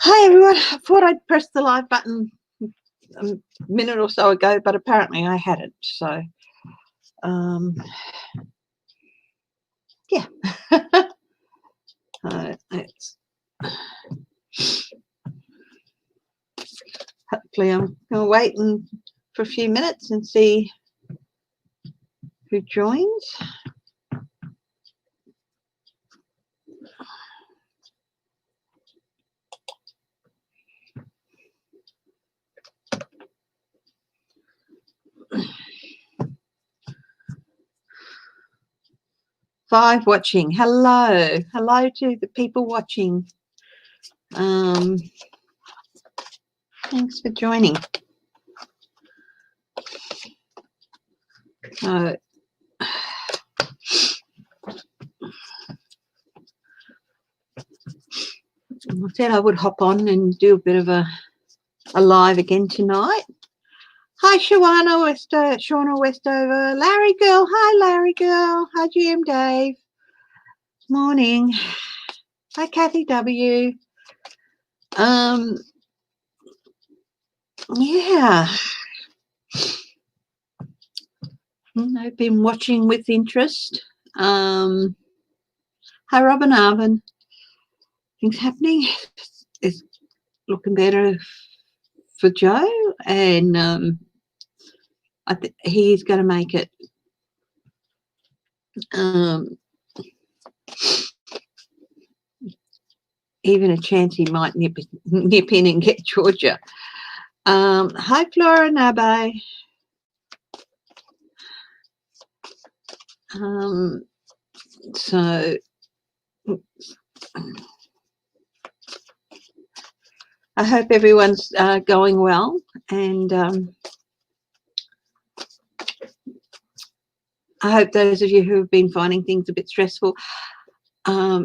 Hi everyone, I thought I'd press the live button a minute or so ago, but apparently I hadn't. So, yeah. Hopefully I'm going to wait for a few minutes and see who joins. Five watching. Hello to the people watching. Thanks for joining. I said I would hop on and do a bit of a live again tonight. Hi, Shauna Westover. Larry girl. Hi, Larry girl. Hi, GM Dave. Morning. Hi, Kathy W. Yeah. I've been watching with interest. Hi, Robin Arvin. Things happening. It's looking better for Joe, and I think he's going to make it. Even a chance he might nip in and get Georgia. Hi, Flora Nabe. So I hope everyone's going well, and I hope those of you who have been finding things a bit stressful are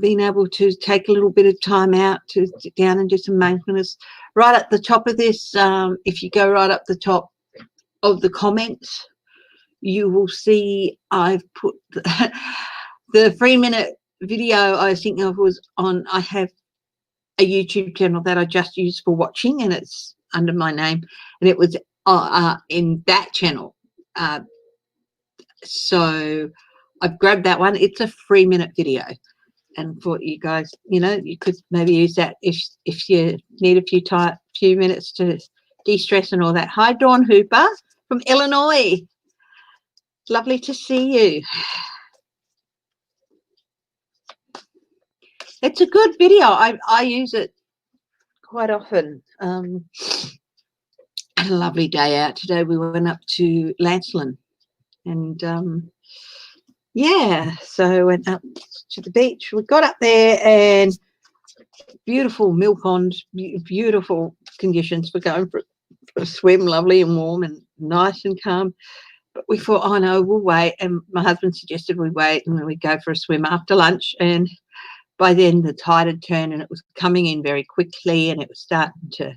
being able to take a little bit of time out to sit down and do some mindfulness. Right at the top of this, if you go right up the top of the comments, you will see I've put the 3-minute video I was thinking of was on. I have a YouTube channel that I just use for watching, and it's under my name, and it was in that channel. So I've grabbed that one. It's a 3-minute video, and for you guys, you could maybe use that if you need a few minutes to de-stress and all that. Hi, Dawn Hooper from Illinois. Lovely to see you. It's a good video. I use it quite often. Had a lovely day out today. We went up to Lancelin, and yeah, so went up to the beach. We got up there, and beautiful mill pond, beautiful conditions for going for a swim, lovely and warm and nice and calm. But we thought, oh no, we'll wait. And my husband suggested we wait and we go for a swim after lunch. And by then the tide had turned and it was coming in very quickly and it was starting to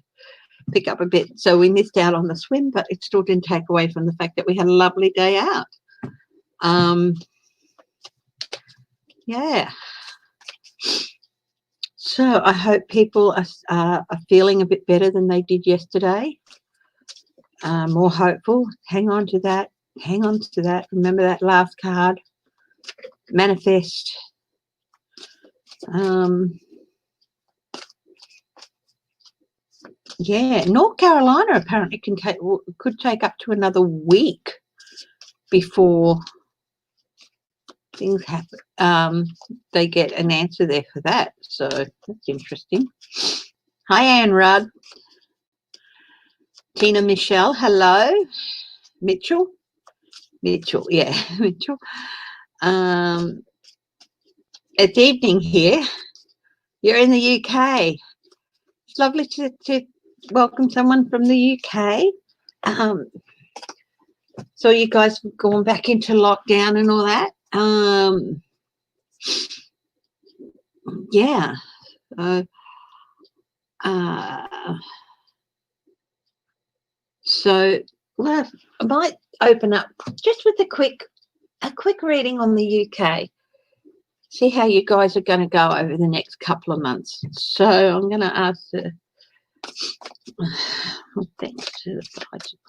pick up a bit. So we missed out on the swim, but it still didn't take away from the fact that we had a lovely day out. Yeah. So I hope people are feeling a bit better than they did yesterday. More hopeful. Hang on to that. Hang on to that. Remember that last card. Manifest. Yeah, North Carolina apparently could take up to another week before things happen. They get an answer there for that. So that's interesting. Hi, Anne Rudd. Tina Michelle, hello. Mitchell, yeah, Mitchell. It's evening here. You're in the UK. It's lovely to welcome someone from the UK. So you guys have gone back into lockdown and all that. Yeah. So well, I might open up just with a quick reading on the UK. See how you guys are going to go over the next couple of months. So I'm going to ask the thanks to the budget.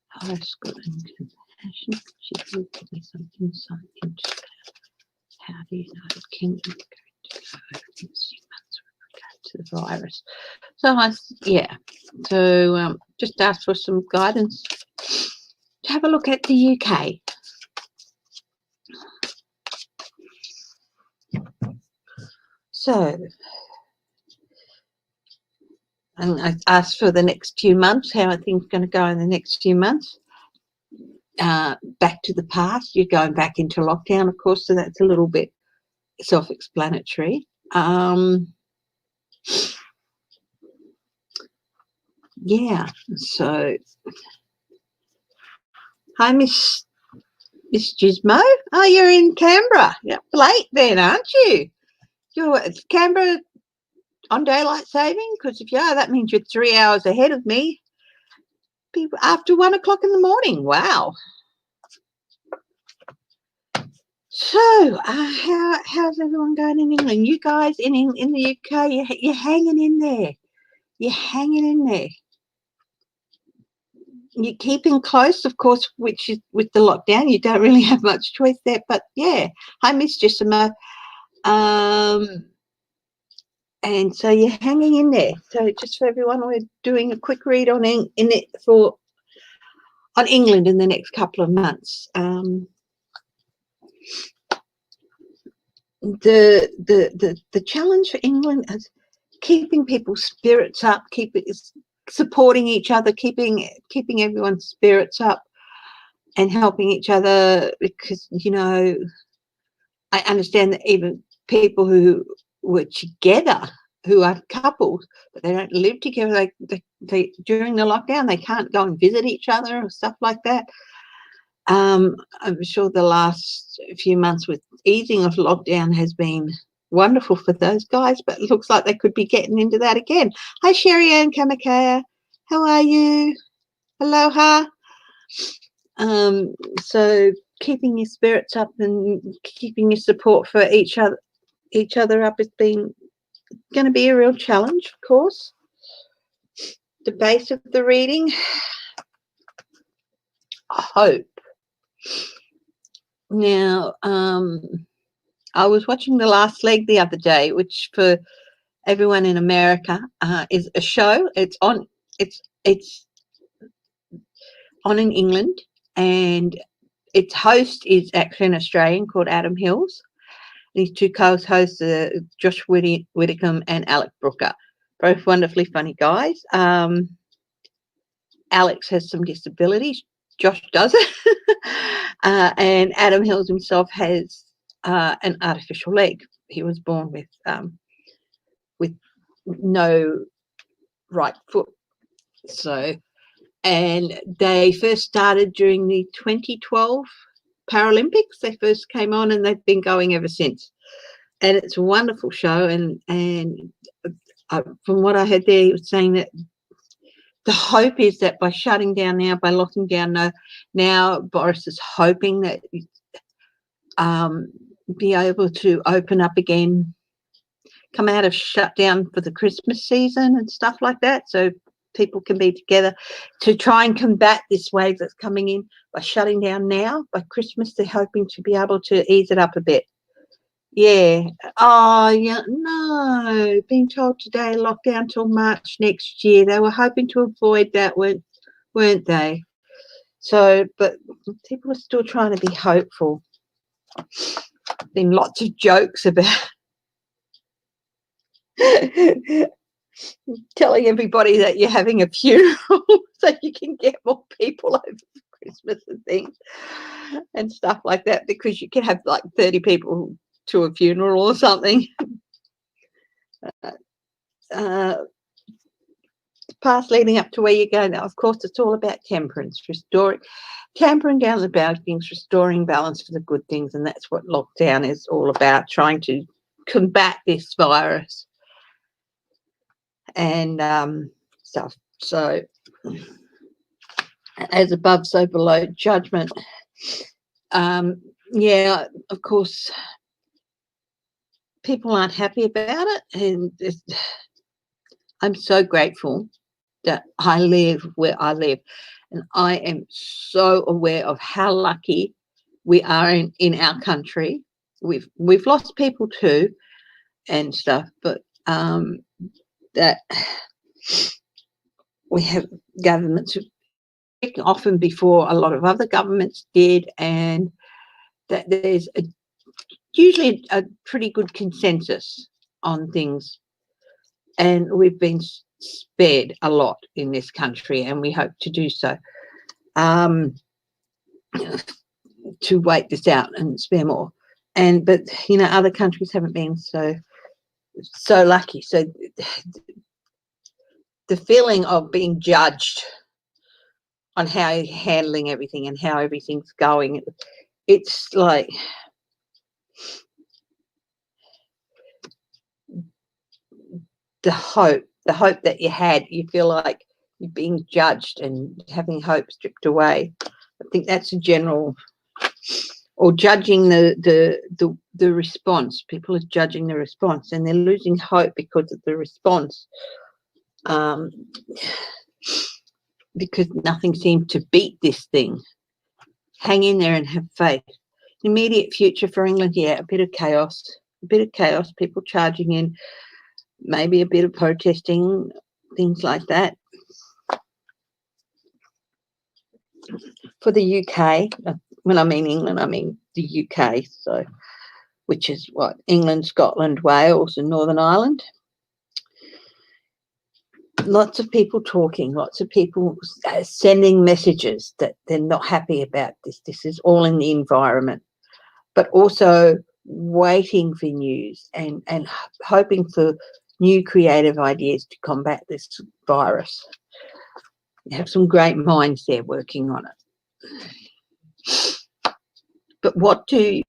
Highest good and compassion. She will give me something how the United Kingdom is going to go over these few months with regard to the virus. So so just ask for some guidance to have a look at the UK. So, and I asked for the next few months, how are things going to go in the next few months? Back to the past, you're going back into lockdown, of course, so that's a little bit self-explanatory. Yeah, so hi, Miss Gizmo. Oh, you're in Canberra. You're late then, aren't you? You're Canberra on daylight saving? Because if you are, that means you're 3 hours ahead of me. People after 1 o'clock in the morning. Wow. So, how's everyone going in England? You guys in the UK, you're hanging in there. You're hanging in there. You're keeping close, of course, which is with the lockdown. You don't really have much choice there. But yeah, hi, Miss Jessima. And so you're hanging in there. So just for everyone, we're doing a quick read on England in the next couple of months. The challenge for England is keeping people's spirits up, supporting each other, keeping everyone's spirits up, and helping each other, because I understand that even people who were together, who are couples, but they don't live together, they during the lockdown they can't go and visit each other or stuff like that. I'm sure the last few months with easing of lockdown has been wonderful for those guys, but it looks like they could be getting into that again. Hi, Sherry Ann Kamakaya. How are you? Aloha. So keeping your spirits up and keeping your support for each other up has been going to be a real challenge, of course. The base of the reading, hope. Now, I was watching The Last Leg the other day, which for everyone in America is a show. It's on in England, and its host is actually an Australian called Adam Hills. These two co-hosts are Josh Whitcomb and Alec Brooker, both wonderfully funny guys. Alex has some disabilities. Josh doesn't. And Adam Hills himself has an artificial leg. He was born with no right foot. So, and they first started during the 2012 Paralympics. They first came on, and they've been going ever since. And it's a wonderful show. And from what I heard there, he was saying that the hope is that by shutting down now, by locking down now, Boris is hoping that be able to open up again, come out of shutdown for the Christmas season and stuff like that, so people can be together to try and combat this wave that's coming in. By shutting down now, by Christmas, they're hoping to be able to ease it up a bit. Yeah. Oh, yeah. No. Being told today lockdown till March next year. They were hoping to avoid that, weren't they? So, but people are still trying to be hopeful. Been lots of jokes about telling everybody that you're having a funeral so you can get more people over for Christmas and things and stuff like that, because you can have like 30 people to a funeral or something. Past leading up to where you go now, of course, it's all about temperance, tampering down the bad things, restoring balance for the good things, and that's what lockdown is all about, trying to combat this virus and stuff. So as above, so below judgment. Yeah, of course, people aren't happy about it, and I'm so grateful that I live where I live, and I am so aware of how lucky we are in our country. We've lost people too and stuff, but that we have governments who often before a lot of other governments did, and that there's usually a pretty good consensus on things, and we've been spared a lot in this country, and we hope to do so, to wait this out and spare more. But you know, other countries haven't been so lucky. So the feeling of being judged on how you're handling everything and how everything's going, it's like the hope that you had, you feel like you're being judged and having hope stripped away. I think that's a general, or judging the response. People are judging the response, and they're losing hope because of the response, because nothing seemed to beat this thing. Hang in there and have faith. Immediate future for England, yeah, a bit of chaos, people charging in, maybe a bit of protesting, things like that. For the UK, when I mean England, I mean the UK, so which is what, England, Scotland, Wales and Northern Ireland. Lots of people talking, lots of people sending messages that they're not happy about this. This is all in the environment, but also waiting for news and hoping for new creative ideas to combat this virus. You have some great minds there working on it. But what do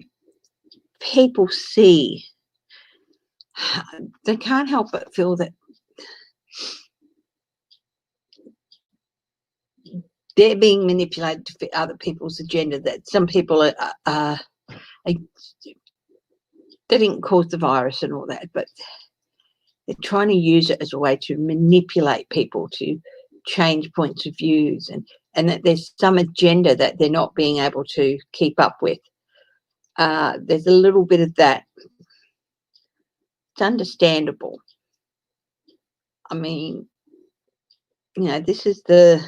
people see? They can't help but feel that they're being manipulated to fit other people's agenda, that some people are they didn't cause the virus and all that, but they're trying to use it as a way to manipulate people to change points of views, and that there's some agenda that they're not being able to keep up with. There's a little bit of that. It's understandable. I mean, you know, this is the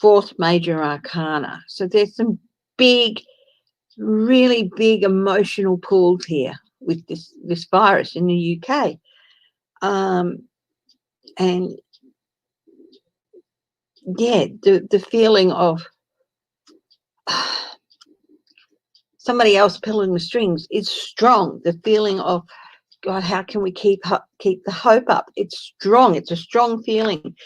fourth major arcana, so there's some big, really big emotional pulls here with this virus in the UK, and yeah, the feeling of somebody else pulling the strings is strong. The feeling of, God, how can we keep the hope up? It's strong. It's a strong feeling.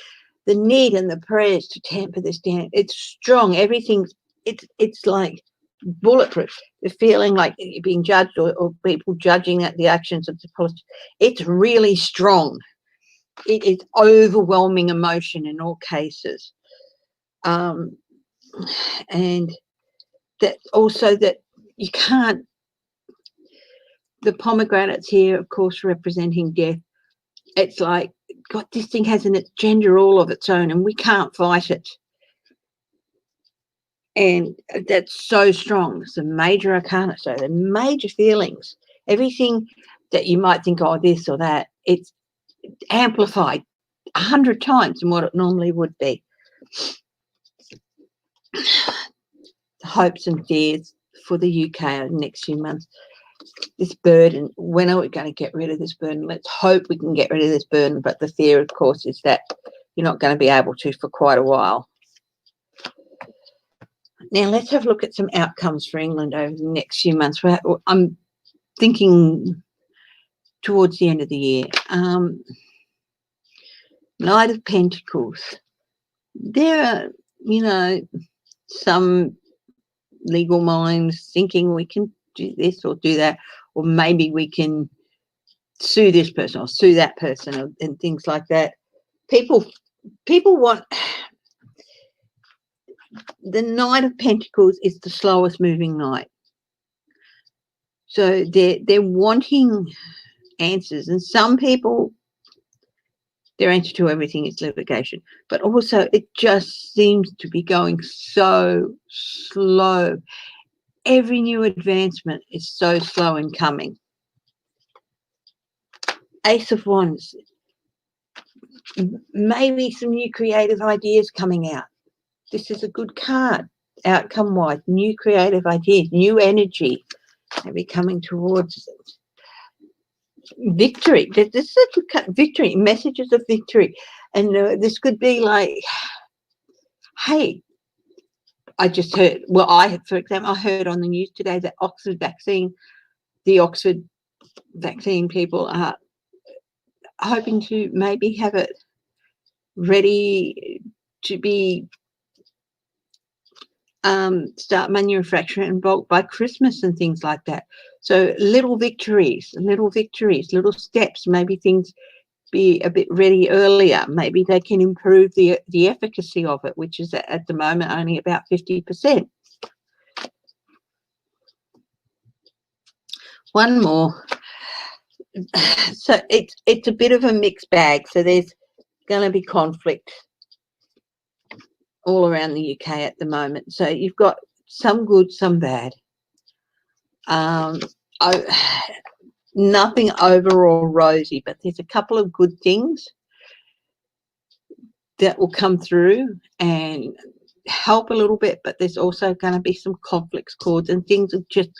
The need and the prayers to tamper this down, it's strong. Everything's, it's like bulletproof. The feeling like you're being judged, or people judging at the actions of the politicians, it's really strong. It is overwhelming emotion in all cases. And that also that you can't, the pomegranates here, of course, representing death. It's like, God, this thing has an agenda all of its own, and we can't fight it. And that's so strong. It's a major arcana, so the major feelings, everything that you might think, oh, this or that, it's amplified 100 times than what it normally would be. Hopes and fears for the UK over the next few months. This burden, when are we going to get rid of this burden? Let's hope we can get rid of this burden, but the fear, of course, is that you're not going to be able to for quite a while. Now, let's have a look at some outcomes for England over the next few months. I'm thinking towards the end of the year. Knight of Pentacles. There are, you know, some legal minds thinking we can do this or do that, or maybe we can sue this person or sue that person, and things like that. People want, the Knight of Pentacles is the slowest moving knight. So they're wanting answers, and some people, their answer to everything is litigation, but also it just seems to be going so slow. Every new advancement is so slow in coming. Ace of Wands, maybe some new creative ideas coming out. This is a good card, outcome-wise, new creative ideas, new energy, maybe coming towards victory. This is a good card, victory, messages of victory. And this could be like, hey, I just heard, well, for example, I heard on the news today that the Oxford vaccine people are hoping to maybe have it ready to be start manufacturing in bulk by Christmas and things like that. So little victories, little steps, maybe things be a bit ready earlier. Maybe they can improve the efficacy of it, which is at the moment only about 50%. One more. So it's a bit of a mixed bag. So there's going to be conflict all around the UK at the moment. So you've got some good, some bad. Nothing overall rosy, but there's a couple of good things that will come through and help a little bit, but there's also going to be some conflicts caused, and things are just,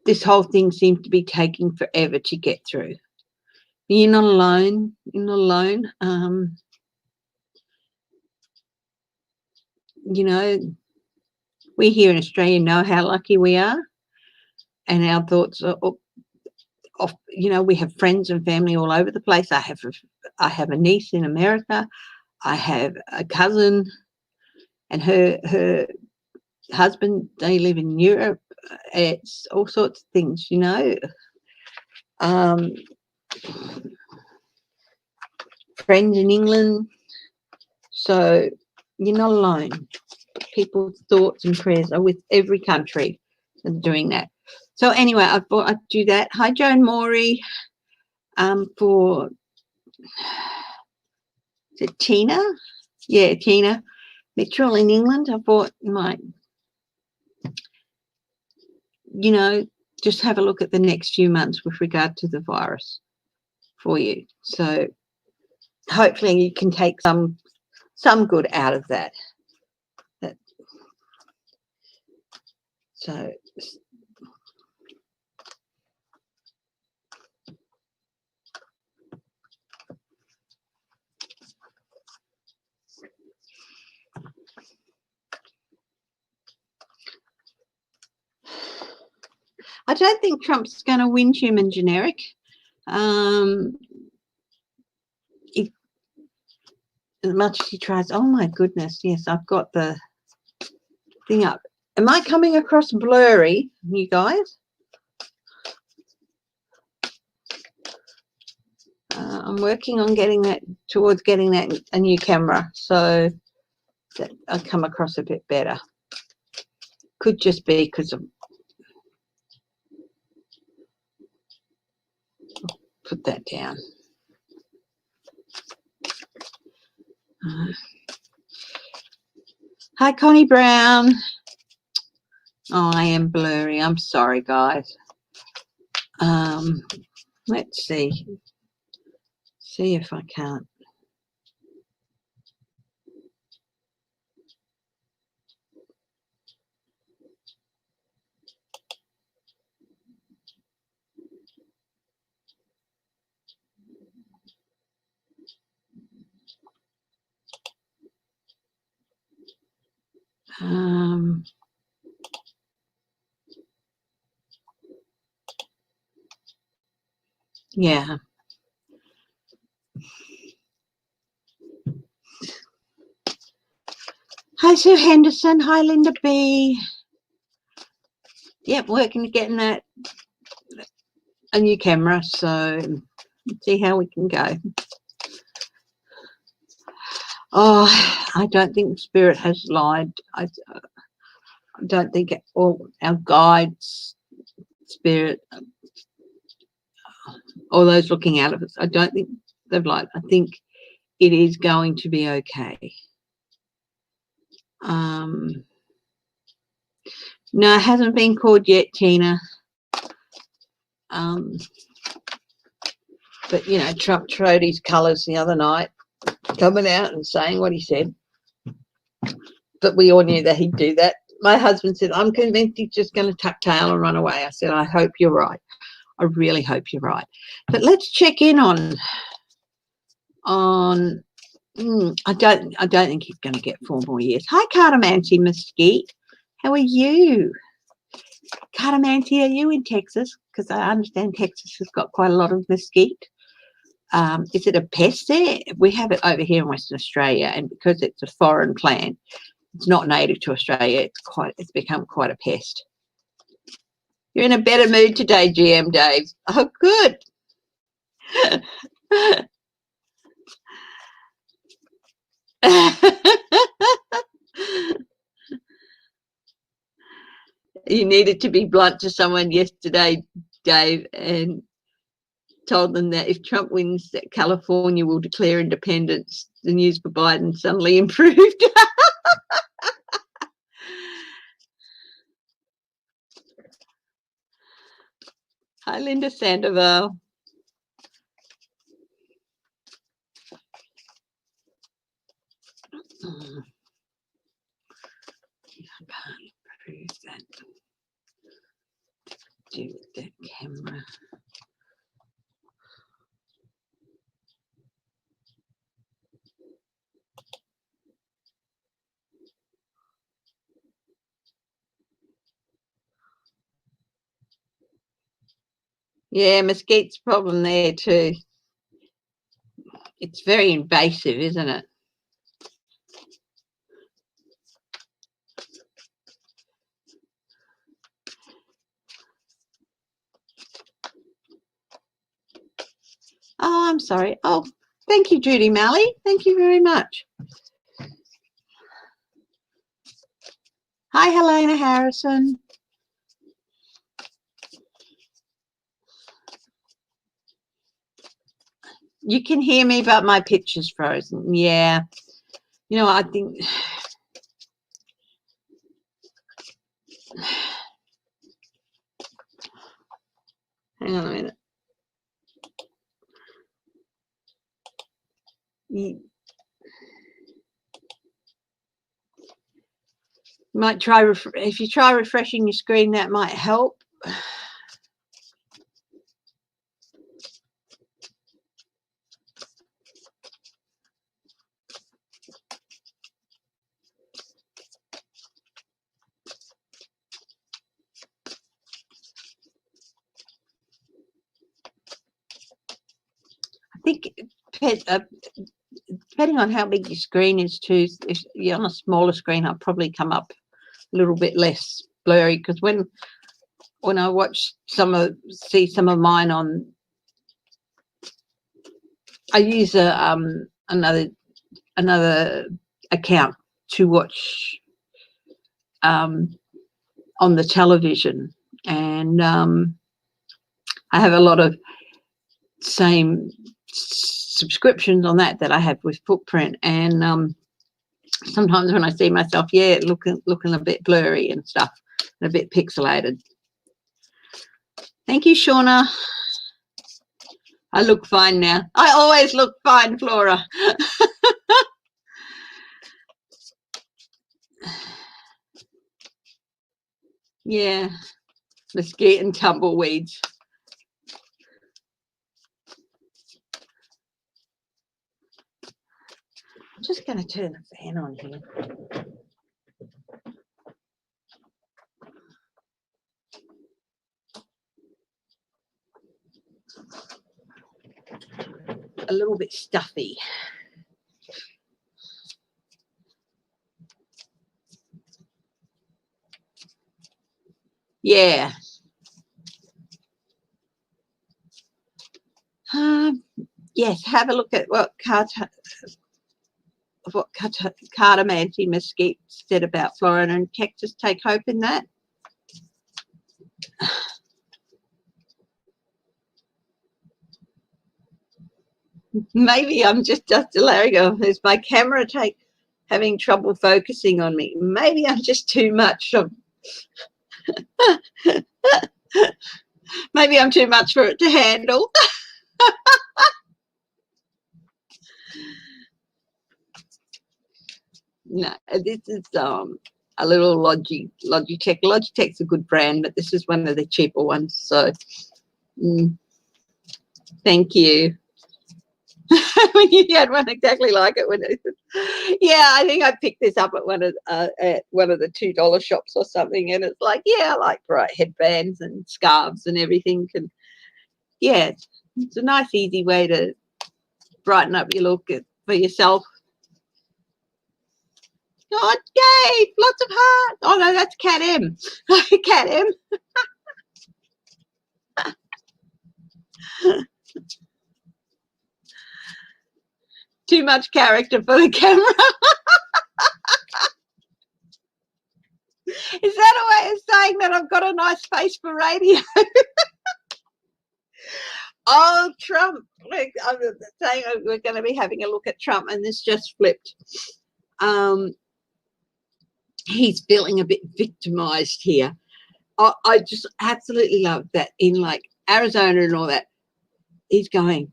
this whole thing seems to be taking forever to get through. You're not alone. You're not alone. You know, we here in Australia know how lucky we are, and our thoughts are off. You know, we have friends and family all over the place. I have a niece in America. I have a cousin and her husband, they live in Europe. It's all sorts of things, you know. Friends in England. So you're not alone. People's thoughts and prayers are with every country that's doing that. So anyway, I thought I'd do that. Hi, Joan Morey. For, is it Tina? Yeah, Tina Mitchell in England. I thought might, you know, just have a look at the next few months with regard to the virus for you. So hopefully you can take some good out of that. So I don't think Trump's going to win human generic. As much as he tries. Oh my goodness, yes, I've got the thing up. Am I coming across blurry, you guys? I'm working on getting that, towards getting that a new camera, so that I come across a bit better. Could just be because of, put that down. Hi, Connie Brown. Oh, I am blurry. I'm sorry, guys. Let's see. See if I can't. Yeah. Hi, Sue Henderson. Hi, Linda B. Yep, working to getting that a new camera, so let's see how we can go. Oh, I don't think Spirit has lied. I don't think all our guides, Spirit, all those looking out of us, I don't think they've lied. I think it is going to be okay. No, it hasn't been called yet, Tina. But, you know, Trump showed his colours the other night, coming out and saying what he said. But we all knew that he'd do that. My husband said, I'm convinced he's just going to tuck tail and run away. I said, I hope you're right. I really hope you're right. But let's check in on I don't think he's going to get 4 more years. Hi, Cardamanti Mesquite. How are you? Cardamanti, are you in Texas? Because I understand Texas has got quite a lot of mesquite. Is it a pest there? We have it over here in Western Australia, and because it's a foreign plant, it's not native to Australia. It's become quite a pest. You're in a better mood today, GM Dave. Oh, good. You needed to be blunt to someone yesterday, Dave, and told them that if Trump wins, that California will declare independence. The news for Biden suddenly improved. Hi, Linda Sandoval. I can't prove that. Do with that camera. Yeah, mesquite's a problem there too. It's very invasive, isn't it? Oh, I'm sorry. Oh, thank you, Judy Malley. Thank you very much. Hi, Helena Harrison. You can hear me, but my picture's frozen. Yeah. You know, I think... Hang on a minute. You might try, if you try refreshing your screen, that might help. I think depending on how big your screen is too, if you're on a smaller screen, I'll probably come up a little bit less blurry, because when I watch see some of mine on, I use another account to watch on the television, and I have a lot of same subscriptions on that I have with Footprint, and sometimes when I see myself, yeah, looking a bit blurry and stuff, and a bit pixelated. Thank you, Shauna. I look fine now. I always look fine, Flora. Yeah, mesquite and tumbleweeds. I'm just going to turn the fan on here. A little bit stuffy. Yeah. Yes, have a look at what what Carter Manti Mesquite said about Florida and Texas. Take hope in that. Maybe I'm just Larry. Is my camera having trouble focusing on me? Maybe I'm just too much of. Maybe I'm too much for it to handle. No, this is a little Logitech. Logitech's a good brand, but this is one of the cheaper ones. So, thank you. When you had one exactly like it, yeah, I think I picked this up at one of the $2 shops or something, and it's like, yeah, I like bright headbands and scarves and everything. And yeah, it's a nice, easy way to brighten up your look for yourself. God, yay, lots of hearts. Oh no, that's Cat M. Cat M. Too much character for the camera. Is that a way of saying that I've got a nice face for radio? Oh, Trump. Look, I'm saying we're going to be having a look at Trump, and this just flipped. He's feeling a bit victimized here. I just absolutely love that in like Arizona and all that. He's going,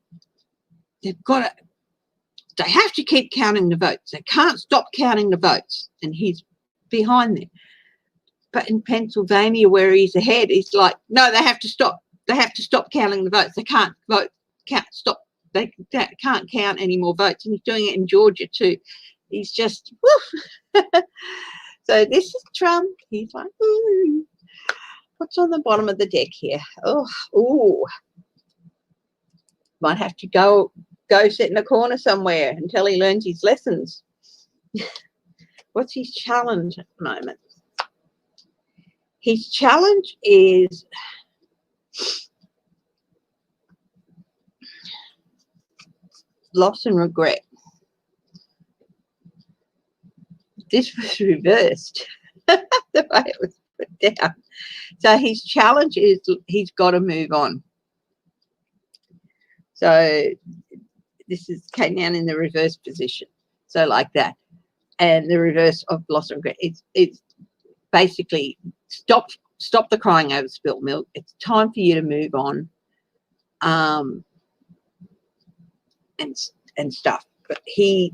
they have to keep counting the votes. They can't stop counting the votes. And he's behind them. But in Pennsylvania, where he's ahead, he's like, no, they have to stop. They have to stop counting the votes. They can't vote. Can't stop. They can't count any more votes. And he's doing it in Georgia too. He's just, woof. So this is Trump. He's like, ooh. What's on the bottom of the deck here? Oh, ooh. Might have to go sit in a corner somewhere until he learns his lessons. What's his challenge at the moment? His challenge is loss and regret. This was reversed the way it was put down. So his challenge is he's got to move on. So this came down in the reverse position. So like that. And the reverse of loss and regret. It's basically stop the crying over spilt milk. It's time for you to move on. And stuff. But he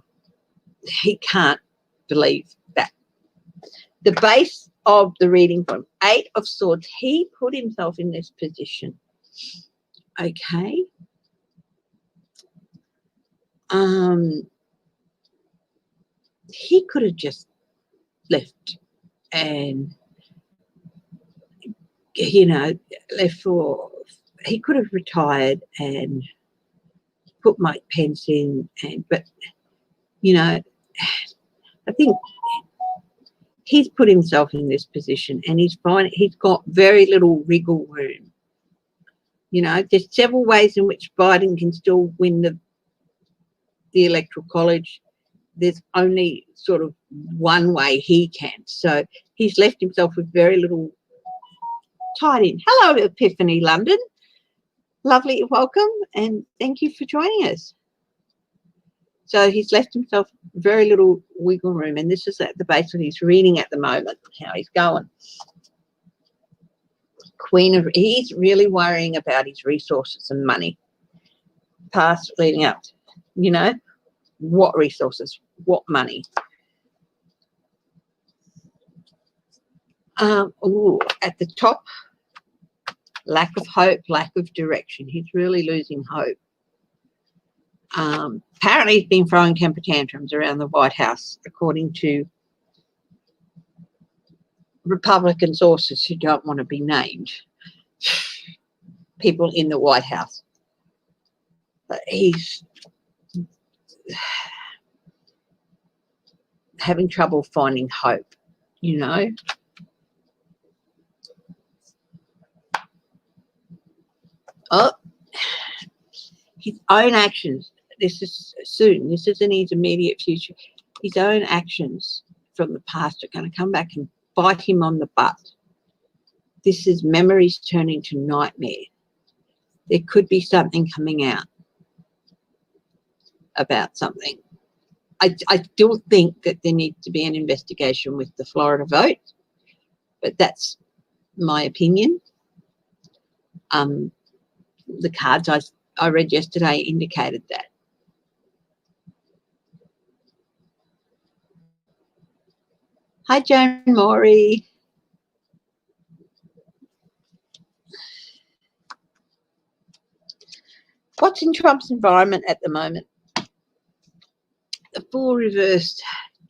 can't believe that. The base of the reading from 8 of Swords, he put himself in this position. Okay. He could have just left and, he could have retired and put Mike Pence in, but I think he's put himself in this position, and he's got very little wriggle room. There's several ways in which Biden can still win the Electoral College. There's only sort of one way he can. So he's left himself with very little tied in. Hello, Epiphany London. Lovely, welcome, and thank you for joining us. So he's left himself very little wiggle room, and this is at the base of his reading at the moment, how he's going. He's really worrying about his resources and money. Past leading up, what resources, what money. At the top, lack of hope, lack of direction. He's really losing hope. Apparently he's been throwing temper tantrums around the White House, according to Republican sources who don't want to be named, people in the White House. But he's having trouble finding hope, Oh, his own actions. This is soon. This isn't his immediate future. his own actions from the past are going to come back and bite him on the butt. This is memories turning to nightmare. There could be something coming out about something. I still think that there needs to be an investigation with the Florida vote, but that's my opinion. The cards I read yesterday indicated that. Hi, Joan Morey. What's in Trump's environment at the moment? The full reversed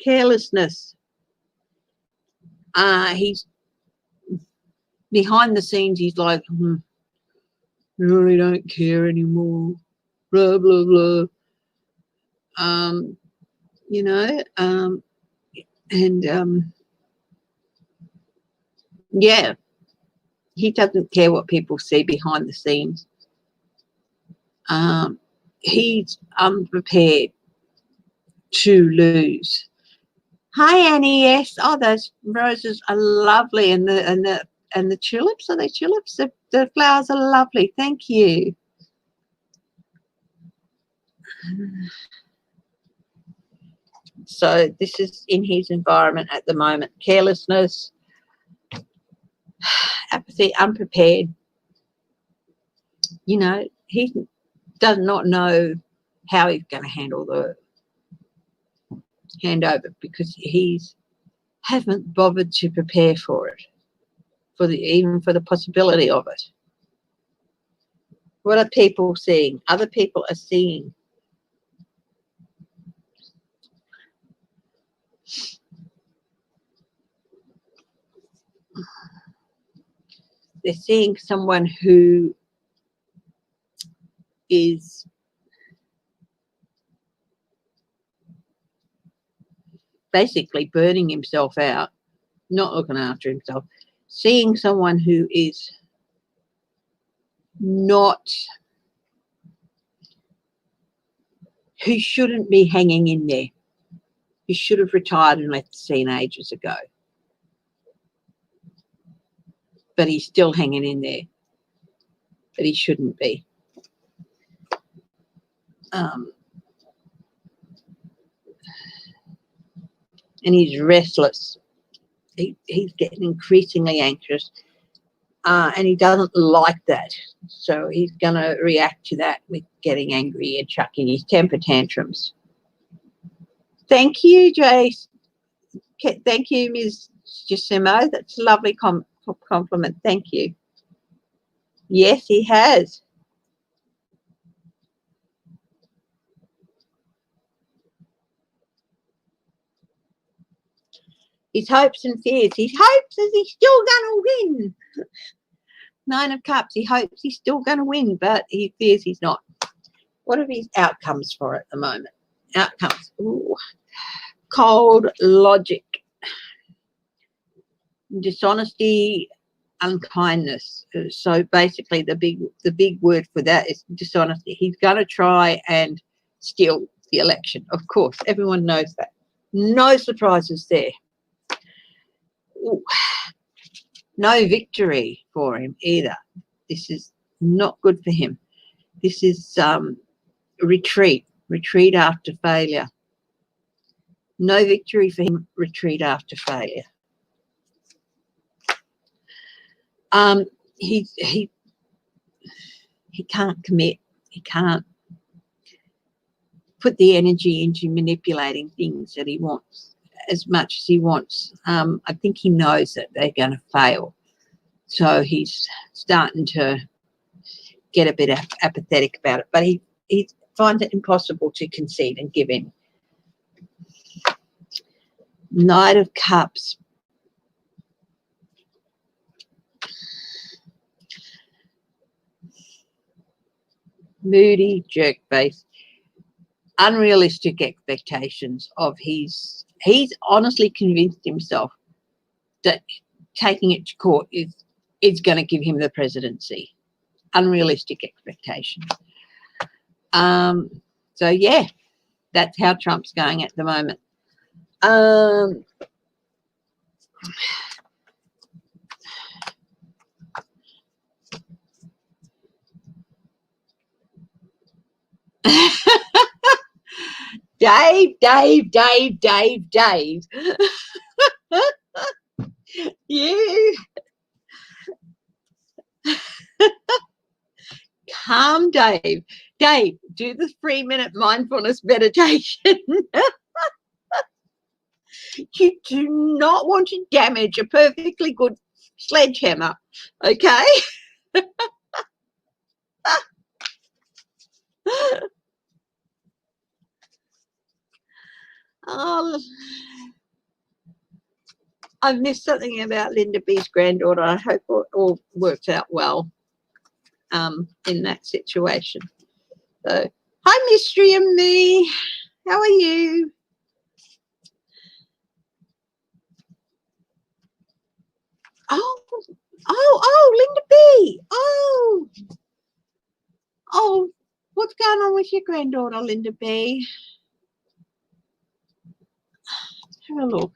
carelessness. He's behind the scenes. He's like, I really don't care anymore. Blah blah blah. You know, yeah, he doesn't care what people see behind the scenes. He's unprepared to lose. Hi, Annie. Yes. Oh, those roses are lovely, and the tulips, are they tulips? The flowers are lovely. Thank you. So this is in his environment at the moment. Carelessness, apathy, unprepared. You know, he does not know how he's going to handle the handover because he's haven't bothered to prepare for it, even for the possibility of it. What are people seeing? Other people are seeing they're seeing someone who is basically burning himself out, not looking after himself, seeing someone who is not, who shouldn't be hanging in there, who should have retired and left the scene ages ago. But he's still hanging in there, but he shouldn't be. And he's restless. He's getting increasingly anxious, and he doesn't like that. So he's going to react to that with getting angry and chucking his temper tantrums. Thank you, Jace. Thank you, Ms. Giacomo. That's a lovely compliment. Thank you. Yes, he has. His hopes and fears. His hopes is he's still going to win. 9 of Cups. He hopes he's still going to win, but he fears he's not. What are his outcomes for at the moment? Outcomes. Ooh. Cold logic. Dishonesty, unkindness. So basically the big word for that is dishonesty. He's going to try and steal the election. Of course, everyone knows that. No surprises there. Ooh. No victory for him either. This is not good for him. This is retreat after failure. No victory for him, retreat after failure. He can't commit. He can't put the energy into manipulating things that he wants as much as he wants. I think he knows that they're going to fail. So he's starting to get a bit apathetic about it. But he finds it impossible to concede and give in. Knight of Cups. Moody, jerk face. Unrealistic expectations of he's honestly convinced himself that taking it to court is going to give him the presidency. Unrealistic expectations. So yeah, that's how Trump's going at the moment. Um, Dave. You calm, Dave. Dave, do the 3-minute mindfulness meditation. You do not want to damage a perfectly good sledgehammer, okay? Oh, I've missed something about Linda B's granddaughter. I hope it all works out well in that situation. So, hi, Mystery and Me. How are you? Oh, Linda B. Oh, what's going on with your granddaughter, Linda B? Have a look.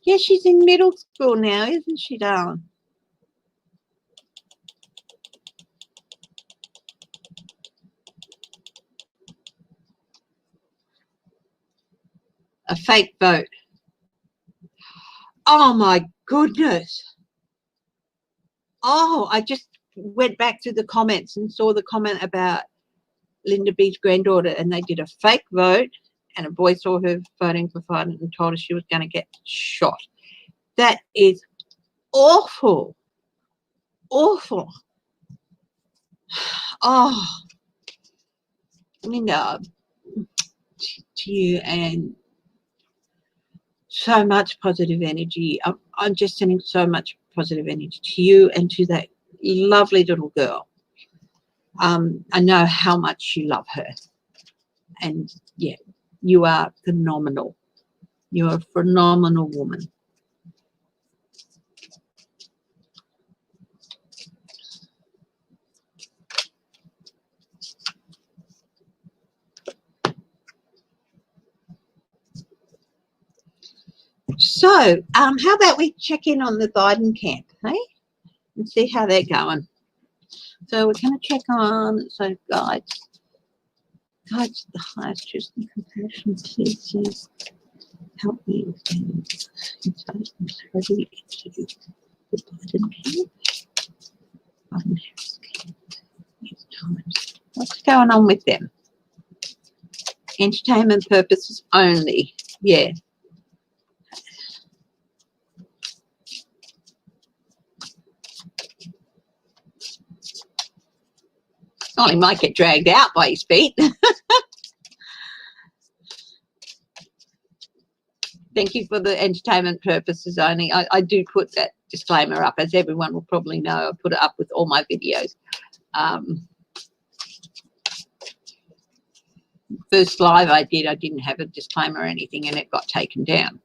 Yeah, she's in middle school now, isn't she, darling? A fake vote. Oh, my goodness. Oh, I just went back to the comments and saw the comment about Linda B's granddaughter, and they did a fake vote, and a boy saw her voting for Biden and told her she was going to get shot. That is awful. Awful. Oh, Linda, to you, and so much positive energy. I'm just sending so much positive energy to you and to that lovely little girl. I know how much you love her, and yeah, you are phenomenal. You're a phenomenal woman. So, how about we check in on the Biden camp, hey, and see how they're going. So we're going to check on, so guides to the highest truth and compassion, please help me with insight and clarity into the Biden camp. Biden Harris camp. These times. What's going on with them? Entertainment purposes only. Yeah. Oh, he might get dragged out by his feet. Thank you for the entertainment purposes only. I do put that disclaimer up, as everyone will probably know. I put it up with all my videos. First live I didn't have a disclaimer or anything, and it got taken down.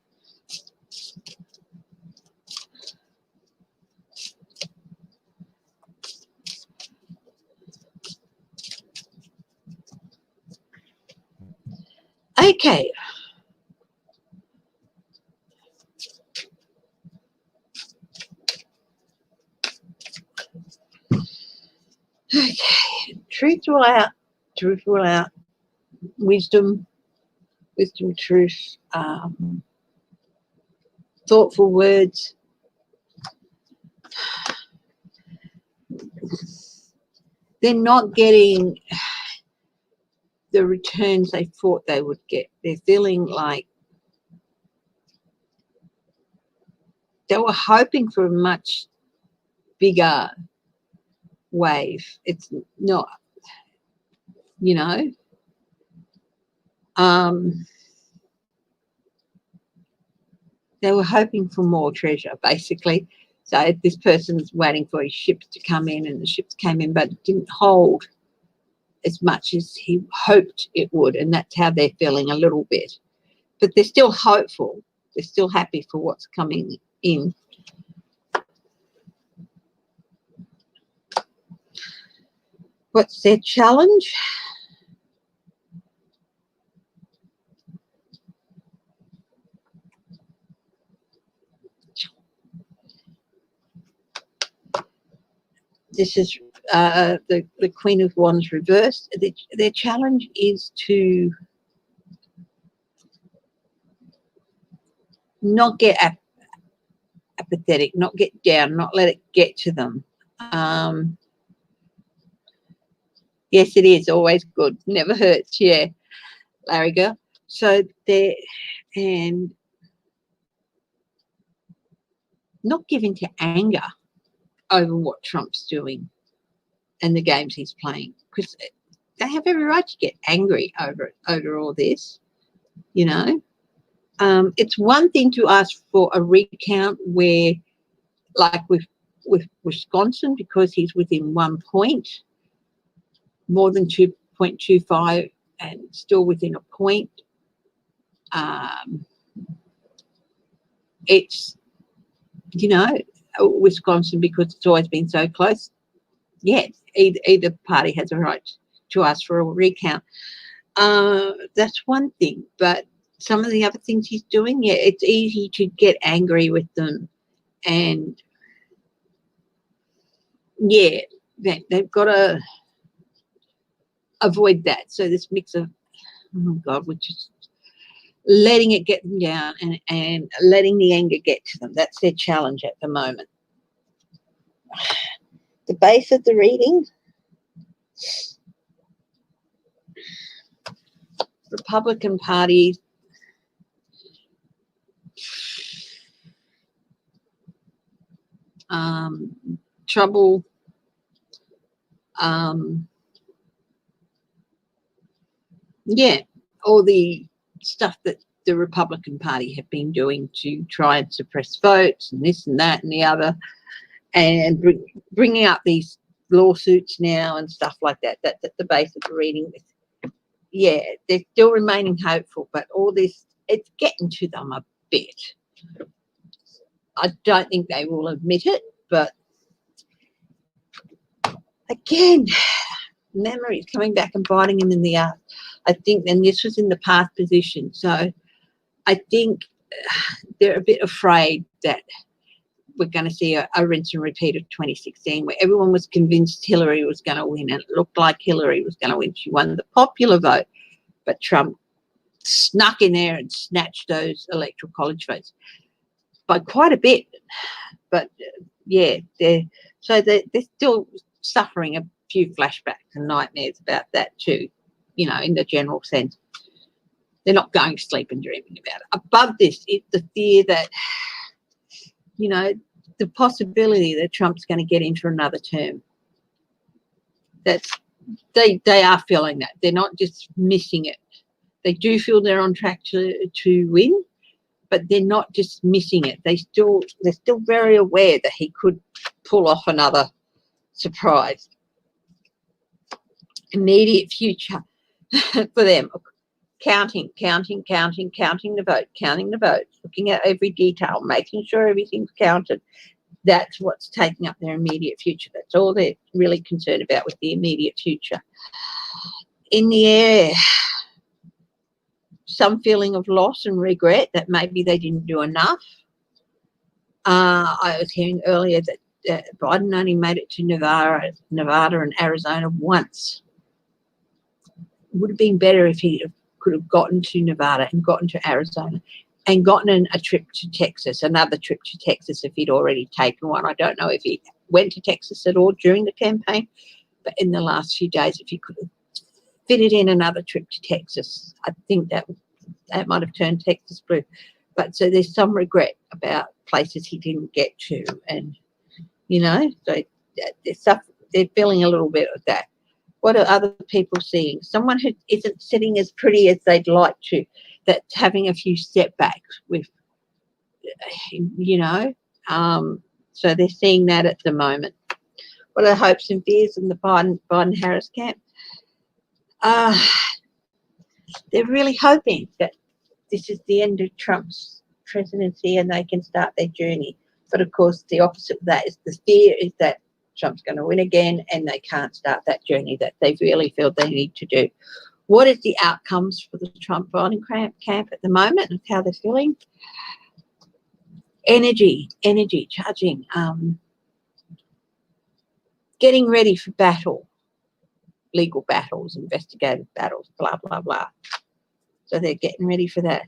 Okay. Okay. Truth will out. Truth will out. Wisdom, truth, thoughtful words. They're not getting the returns they thought they would get. They're feeling like they were hoping for a much bigger wave. It's not, you know. They were hoping for more treasure, basically. So this person's waiting for his ships to come in, and the ships came in, but it didn't hold as much as he hoped it would, and that's how they're feeling a little bit. But they're still hopeful. They're still happy for what's coming in. What's their challenge? This is the Queen of Wands reversed. Their challenge is to not get apathetic, not get down, not let it get to them. Yes, it is always good. Never hurts. Yeah, Larry girl. So they're, and not giving to anger over what Trump's doing and the games he's playing, because they have every right to get angry over all this, you know. It's one thing to ask for a recount where, like with Wisconsin, because he's within 1 point, more than 2.25 and still within a point. It's, you know, Wisconsin, because it's always been so close. Yeah, either party has a right to ask for a recount. That's one thing, but some of the other things he's doing, yeah, it's easy to get angry with them, and yeah, they've got to avoid that. So this mix of, oh God, we're just letting it get them down and letting the anger get to them. That's their challenge at the moment. The base of the reading, Republican Party, trouble, yeah, all the stuff that the Republican Party have been doing to try and suppress votes and this and that and the other, and bringing up these lawsuits now and stuff like that. That's at the base of the reading. Yeah, they're still remaining hopeful, but all this, it's getting to them a bit. I don't think they will admit it, but again, memories coming back and biting them in the ass. I think, and this was in the past position, so I think they're a bit afraid that we're going to see a rinse and repeat of 2016, where everyone was convinced Hillary was going to win, and it looked like Hillary was going to win. She won the popular vote, but Trump snuck in there and snatched those electoral college votes by quite a bit. But yeah, they're still suffering a few flashbacks and nightmares about that too, you know, in the general sense. They're not going to sleep and dreaming about it. Above this, it's the fear that, you know, the possibility that Trump's going to get into another term. That's, they are feeling that. They're not just missing it. They do feel they're on track to win, but they're not just missing it. They're still very aware that he could pull off another surprise. Immediate future for them. Counting the votes, looking at every detail, making sure everything's counted. That's what's taking up their immediate future. That's all they're really concerned about with the immediate future. In the air, some feeling of loss and regret that maybe they didn't do enough. I was hearing earlier that Biden only made it to Nevada and Arizona once. It would have been better if he could have gotten to Nevada and gotten to Arizona and gotten a trip to Texas, another trip to Texas if he'd already taken one. I don't know if he went to Texas at all during the campaign, but in the last few days, if he could have fitted in another trip to Texas, I think that might have turned Texas blue. But so there's some regret about places he didn't get to, and, you know, so they're feeling a little bit of that. What are other people seeing? Someone who isn't sitting as pretty as they'd like to, that's having a few setbacks with you know. So they're seeing that at the moment. What are the hopes and fears in the Biden-Harris camp? They're really hoping that this is the end of Trump's presidency and they can start their journey. But of course, the opposite of that is the fear is that Trump's going to win again and they can't start that journey that they really feel they need to do. What is the outcomes for the Trump-Biden camp at the moment and how they're feeling? Energy charging, getting ready for battle, legal battles, investigative battles, blah, blah, blah. So they're getting ready for that.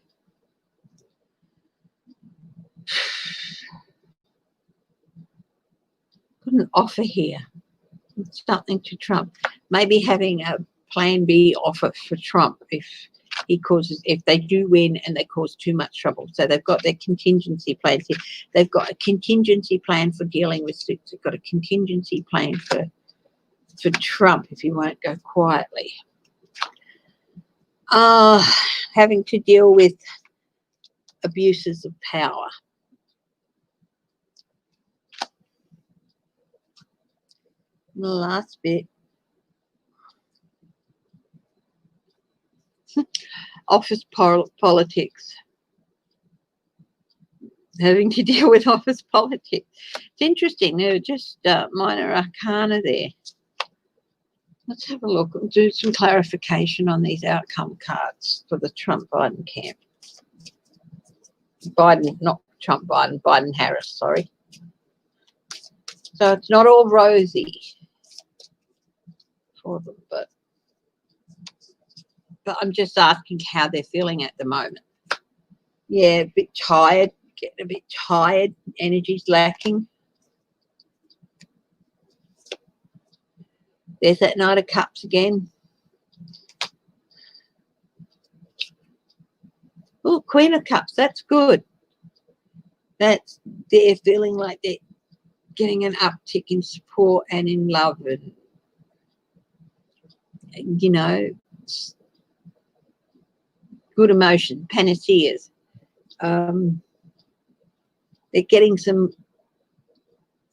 Got an offer here. Something to Trump. Maybe having a plan B offer for Trump if they do win and they cause too much trouble. So they've got their contingency plans here. They've got a contingency plan for dealing with suits. They've got a contingency plan for Trump if he won't go quietly. Having to deal with abuses of power. The last bit. Office politics. Having to deal with office politics. It's interesting. There are just minor arcana there. Let's have a look and do some clarification on these outcome cards for the Trump-Biden camp. Biden, not Trump-Biden, Biden-Harris, sorry. So it's not all rosy for them, but I'm just asking how they're feeling at the moment. Yeah, a bit tired, getting a bit tired, energy's lacking. There's that Knight of Cups again. Oh, Queen of Cups, that's good. They're feeling like they're getting an uptick in support and in love and, you know, good emotion, panaceas. They're getting some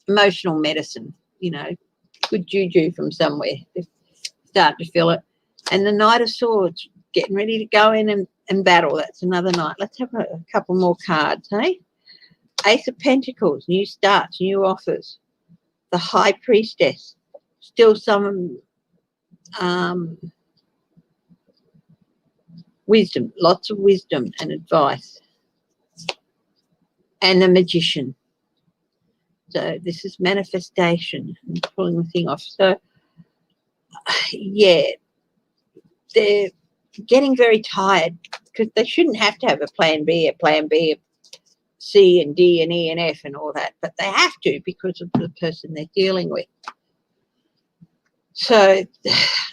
emotional medicine, you know, good juju from somewhere. They start to feel it. And the Knight of Swords, getting ready to go in and battle. That's another night. Let's have a couple more cards, hey? Ace of Pentacles, new starts, new offers. The High Priestess, still some wisdom, lots of wisdom and advice. And the Magician. So this is manifestation and pulling the thing off. So, yeah, they're getting very tired because they shouldn't have to have a plan B, a C and D and E and F and all that, but they have to because of the person they're dealing with. So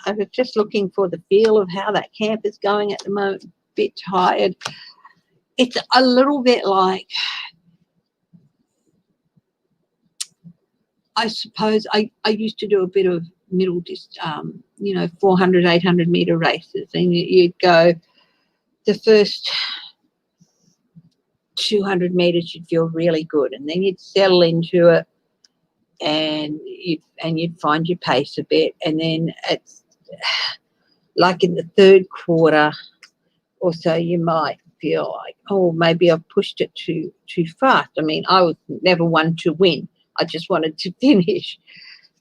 I was just looking for the feel of how that camp is going at the moment. A bit tired. It's a little bit like, I suppose I used to do a bit of middle distance, you know, 400, 800 meter races, and you'd go the first 200 meters, you'd feel really good, and then you'd settle into it, and you'd find your pace a bit, and then it's like in the third quarter or so, you might feel like, oh, maybe I've pushed it too fast. I mean, I was never one to win. I just wanted to finish.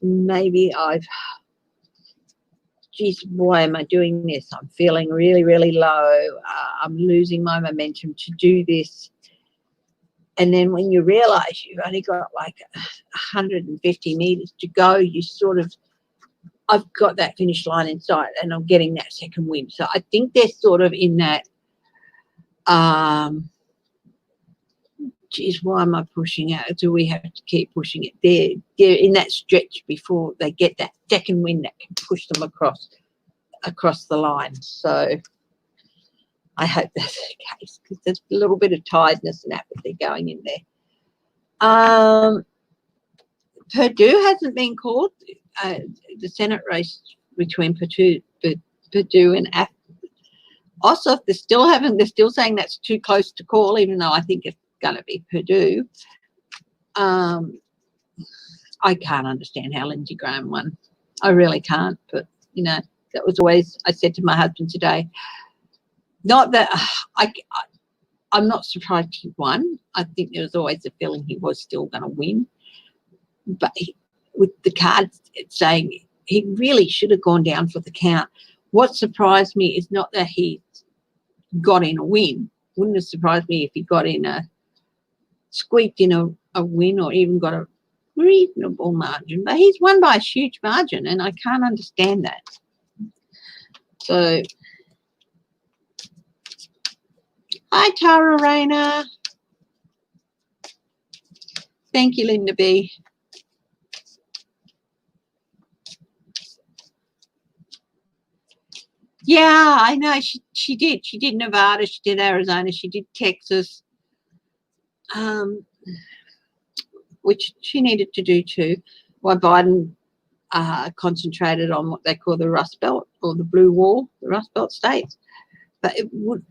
Maybe geez, why am I doing this? I'm feeling really, really low. I'm losing my momentum to do this. And then when you realize you've only got like 150 meters to go, you sort of, I've got that finish line in sight and I'm getting that second win. So I think they're sort of in that, geez, why am I pushing out? Do we have to keep pushing it? They're in that stretch before they get that second win that can push them across the line. So I hope that's the case because there's a little bit of tiredness and apathy going in there. Purdue hasn't been called. The Senate race between Purdue and Ossoff, they're still saying that's too close to call, even though I think going to be Purdue. I can't understand how Lindsey Graham won. I really can't. But, you know, that was always, I said to my husband today, not that I'm not surprised he won. I think there was always a feeling he was still going to win. But with the cards saying he really should have gone down for the count. What surprised me is not that he got in a win. Wouldn't have surprised me if he got in squeaked in a win or even got a reasonable margin. But he's won by a huge margin, and I can't understand that. So, hi, Tara Rayner. Thank you, Linda B. Yeah, I know. She did. She did Nevada. She did Arizona. She did Texas, which she needed to do too. While Biden concentrated on what they call the Rust Belt or the Blue Wall, the Rust Belt states. But it would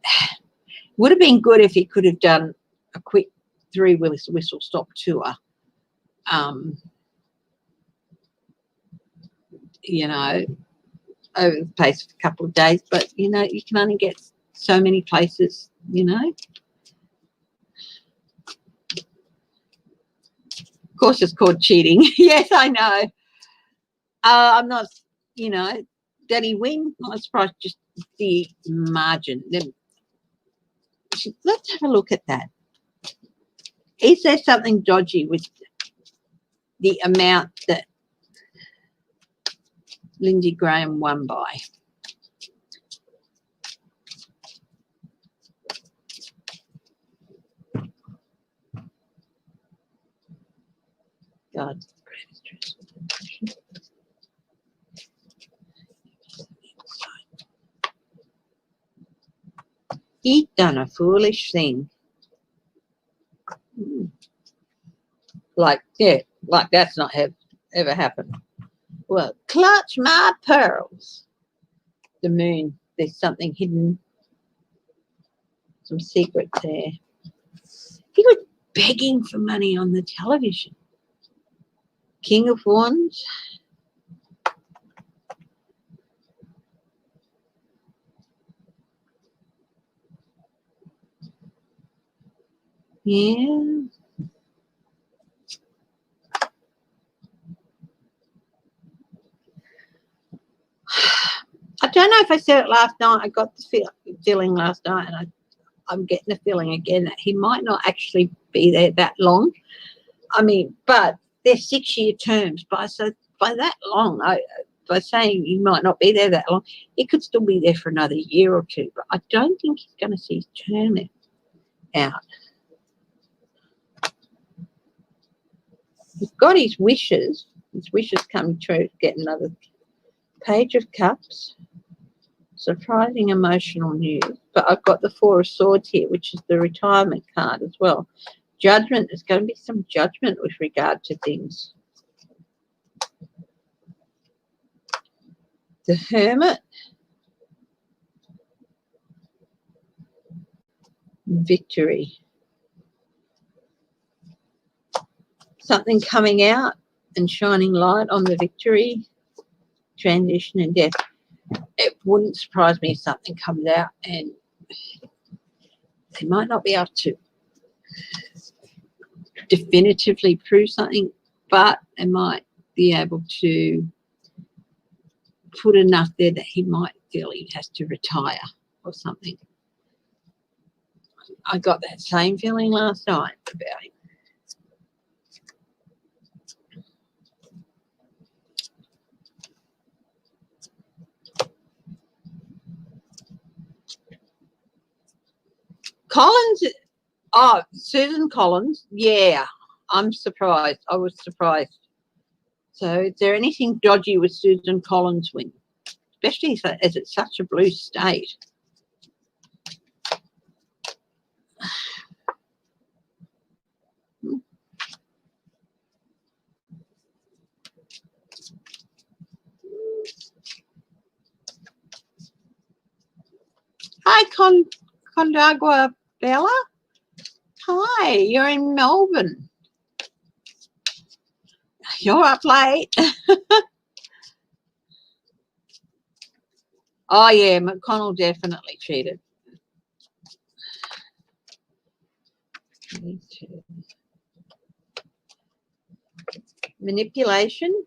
have been good if he could have done a quick 3 whistle stop tour. You know, over the space of a couple of days, but you know, you can only get so many places, you know. Of course, it's called cheating. Yes, I know. I'm not, you know, did he win? I'm surprised, just the margin. Let's have a look at that. Is there something dodgy with the amount that Lindsey Graham won by? God's greatest stress. He done a foolish thing. Like, yeah, like that's not ever happened. Well, clutch my pearls. The moon, there's something hidden, some secret there. He was begging for money on the television. King of Wands. Yeah. I don't know if I said it last night. I got the feeling last night, and I'm getting the feeling again that he might not actually be there that long. I mean, but they're 6-year terms. By that long, by saying he might not be there that long, he could still be there for another year or two. But I don't think he's going to see his term out. He's got his wishes. His wishes coming true to get another Page of Cups. Surprising emotional news. But I've got the 4 of Swords here, which is the retirement card as well. Judgment. There's going to be some judgment with regard to things. The Hermit. Victory. Something coming out and shining light on the victory. Transition and death. It wouldn't surprise me if something comes out and they might not be able to definitively prove something, but they might be able to put enough there that he might feel he has to retire or something. I got that same feeling last night about him. Collins, Susan Collins, yeah, I'm surprised. I was surprised. So is there anything dodgy with Susan Collins' win? Especially as it's such a blue state. Hi, Condagua Bella. Hi, you're in Melbourne. You're up late. Oh, yeah, McConnell definitely cheated. Manipulation.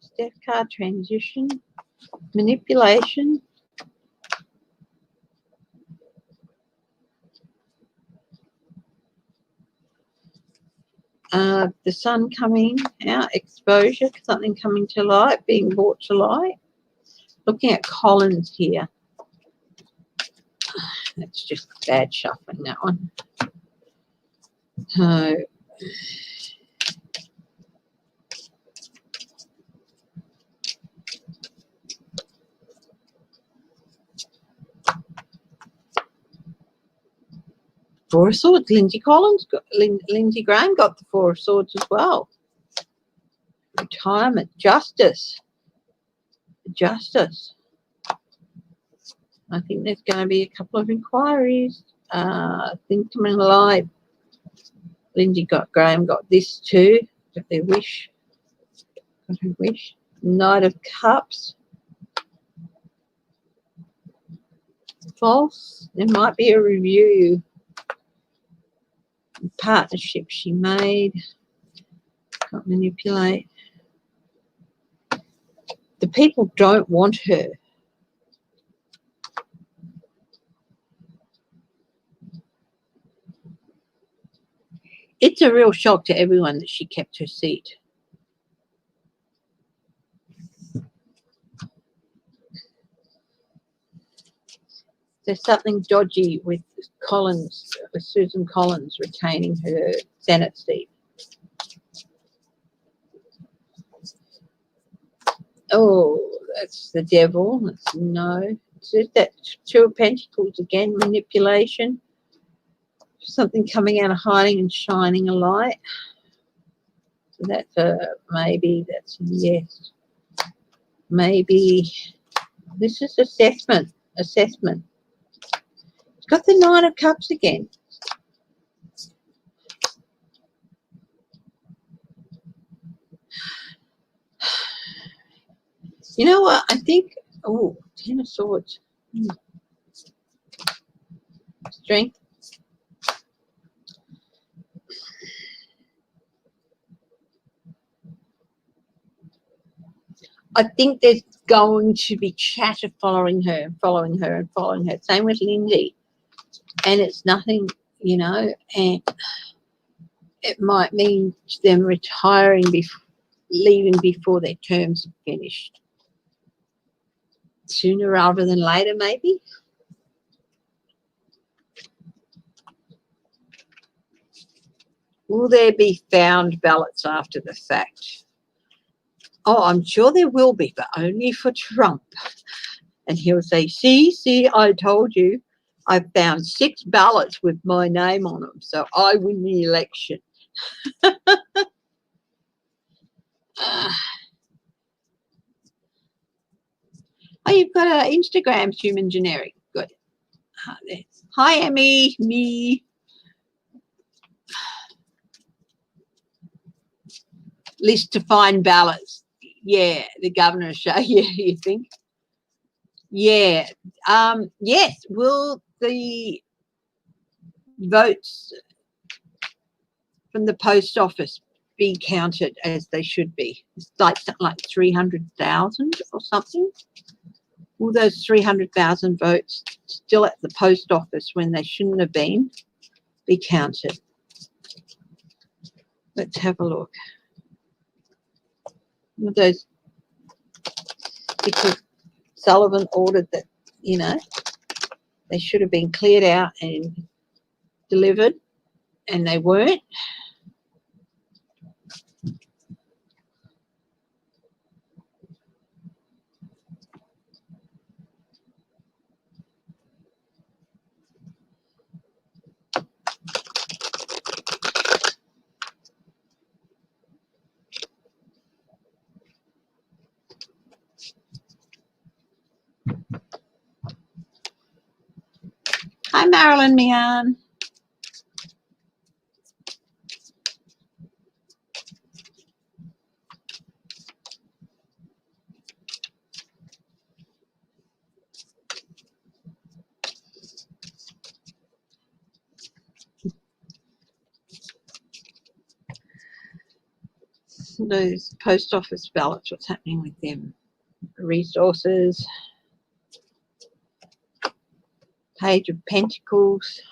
Steph card transition. Manipulation. The sun coming out, exposure, something coming to light, being brought to light. Looking at Collins here. That's just bad shuffling, that one. So, Four of Swords. Lindsay Graham got the Four of Swords as well. Retirement. Justice. Justice. I think there's going to be a couple of inquiries. Things coming alive. Lindsay Graham got this too. Got their wish. Got her wish. Knight of Cups. False. There might be a review. Partnership she made. Can't manipulate. The people don't want her. It's a real shock to everyone that she kept her seat. There's something dodgy with Collins, with Susan Collins retaining her Senate seat. Oh, that's the devil. That's no. It's just that Two of Pentacles again, manipulation. Something coming out of hiding and shining a light. So that's a maybe. That's a yes. Maybe. This is assessment. Assessment. It's got the Nine of Cups again. You know what? I think, oh, Ten of Swords. Strength. I think there's going to be chatter following her and following her and following her. Same with Lindsay. And it's nothing, you know, and it might mean them retiring, leaving before their terms are finished. Sooner rather than later, maybe. Will there be found ballots after the fact? Oh, I'm sure there will be, but only for Trump. And he'll say, see, I told you. I found 6 ballots with my name on them, so I win the election. Oh, you've got an Instagram, Human Generic. Good. Hi, Emmy. Me. List to find ballots. Yeah, the governor show. Yeah, you think? Yeah. Yes. Will the votes from the post office be counted as they should be? It's like something like 300,000 or something. Will those 300,000 votes still at the post office when they shouldn't have been be counted? Let's have a look. Those, because Sullivan ordered that, you know, they should have been cleared out and delivered, and they weren't. Hi, Marilyn Mian. those post office ballots, what's happening with them? Resources, Page of Pentacles,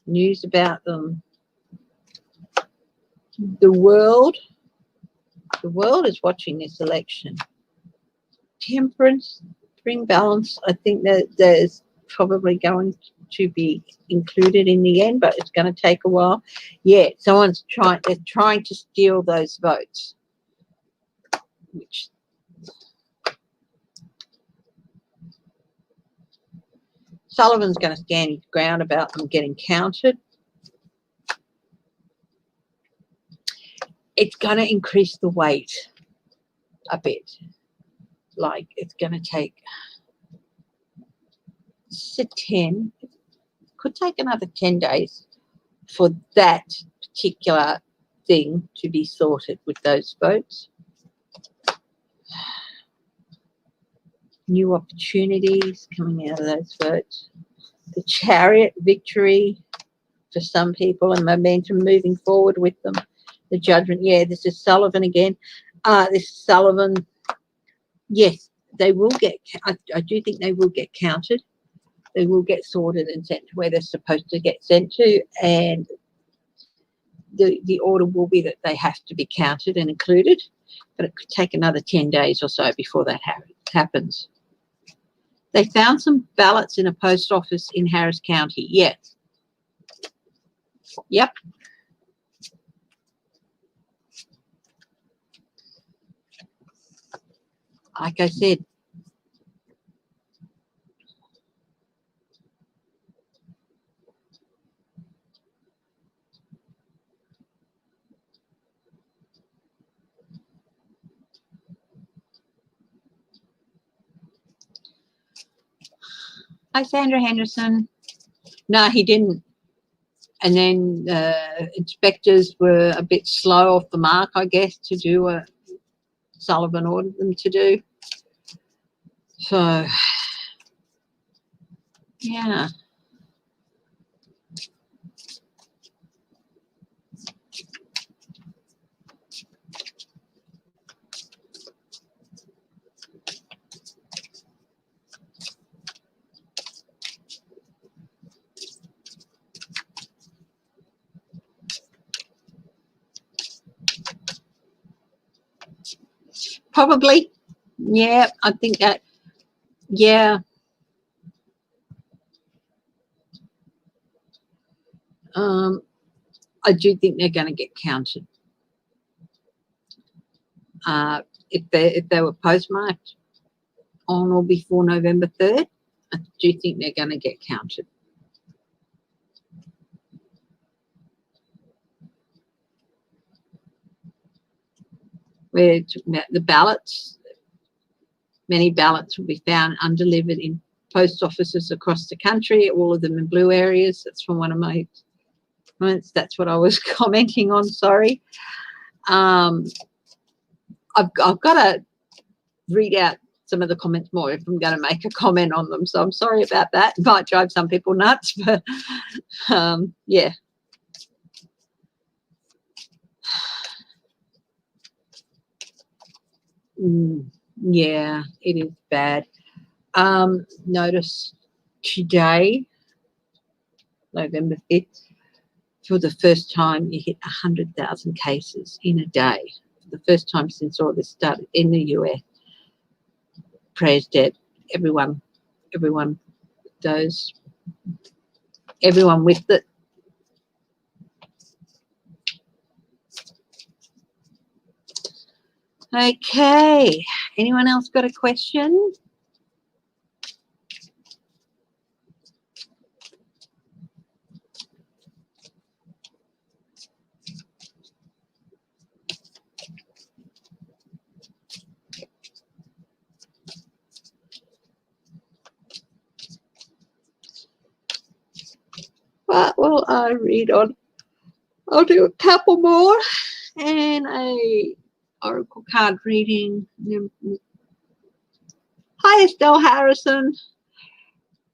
news about them. The world is watching this election. Temperance, bring balance. I think that there's probably going to be included in the end, but it's going to take a while. Yeah, they're trying to steal those votes, which Sullivan's going to stand his ground about them getting counted. It's going to increase the wait a bit. Like, it's going to take 10, could take another 10 days for that particular thing to be sorted with those votes. New opportunities coming out of those votes. The Chariot, victory for some people and momentum moving forward with them. The Judgment, yeah, this is Sullivan again. This is Sullivan. Yes, they will get, I do think they will get counted. They will get sorted and sent to where they're supposed to get sent to, and the order will be that they have to be counted and included, but it could take another 10 days or so before that happens. They found some ballots in a post office in Harris County. Yes. Yep. Like I said, hi, Sandra Henderson. No, he didn't. And then inspectors were a bit slow off the mark, I guess, to do what Sullivan ordered them to do. So, yeah. Probably. Yeah, I think that, yeah. I do think they're going to get counted. If they were postmarked on or before November 3rd, I do think they're going to get counted. We're talking about the ballots. Many ballots will be found undelivered in post offices across the country, all of them in blue areas. That's from one of my comments. That's what I was commenting on, sorry. I've got to read out some of the comments more if I'm going to make a comment on them, so I'm sorry about that. It might drive some people nuts, but yeah. Yeah, it is bad. Notice today, November 5th, for the first time you hit 100,000 cases in a day. For the first time since all this started in the US. Prayers dead. Everyone those, everyone with it. Okay, anyone else got a question? Well, I read on. I'll do a couple more and a oracle card reading. Hi, Estelle Harrison.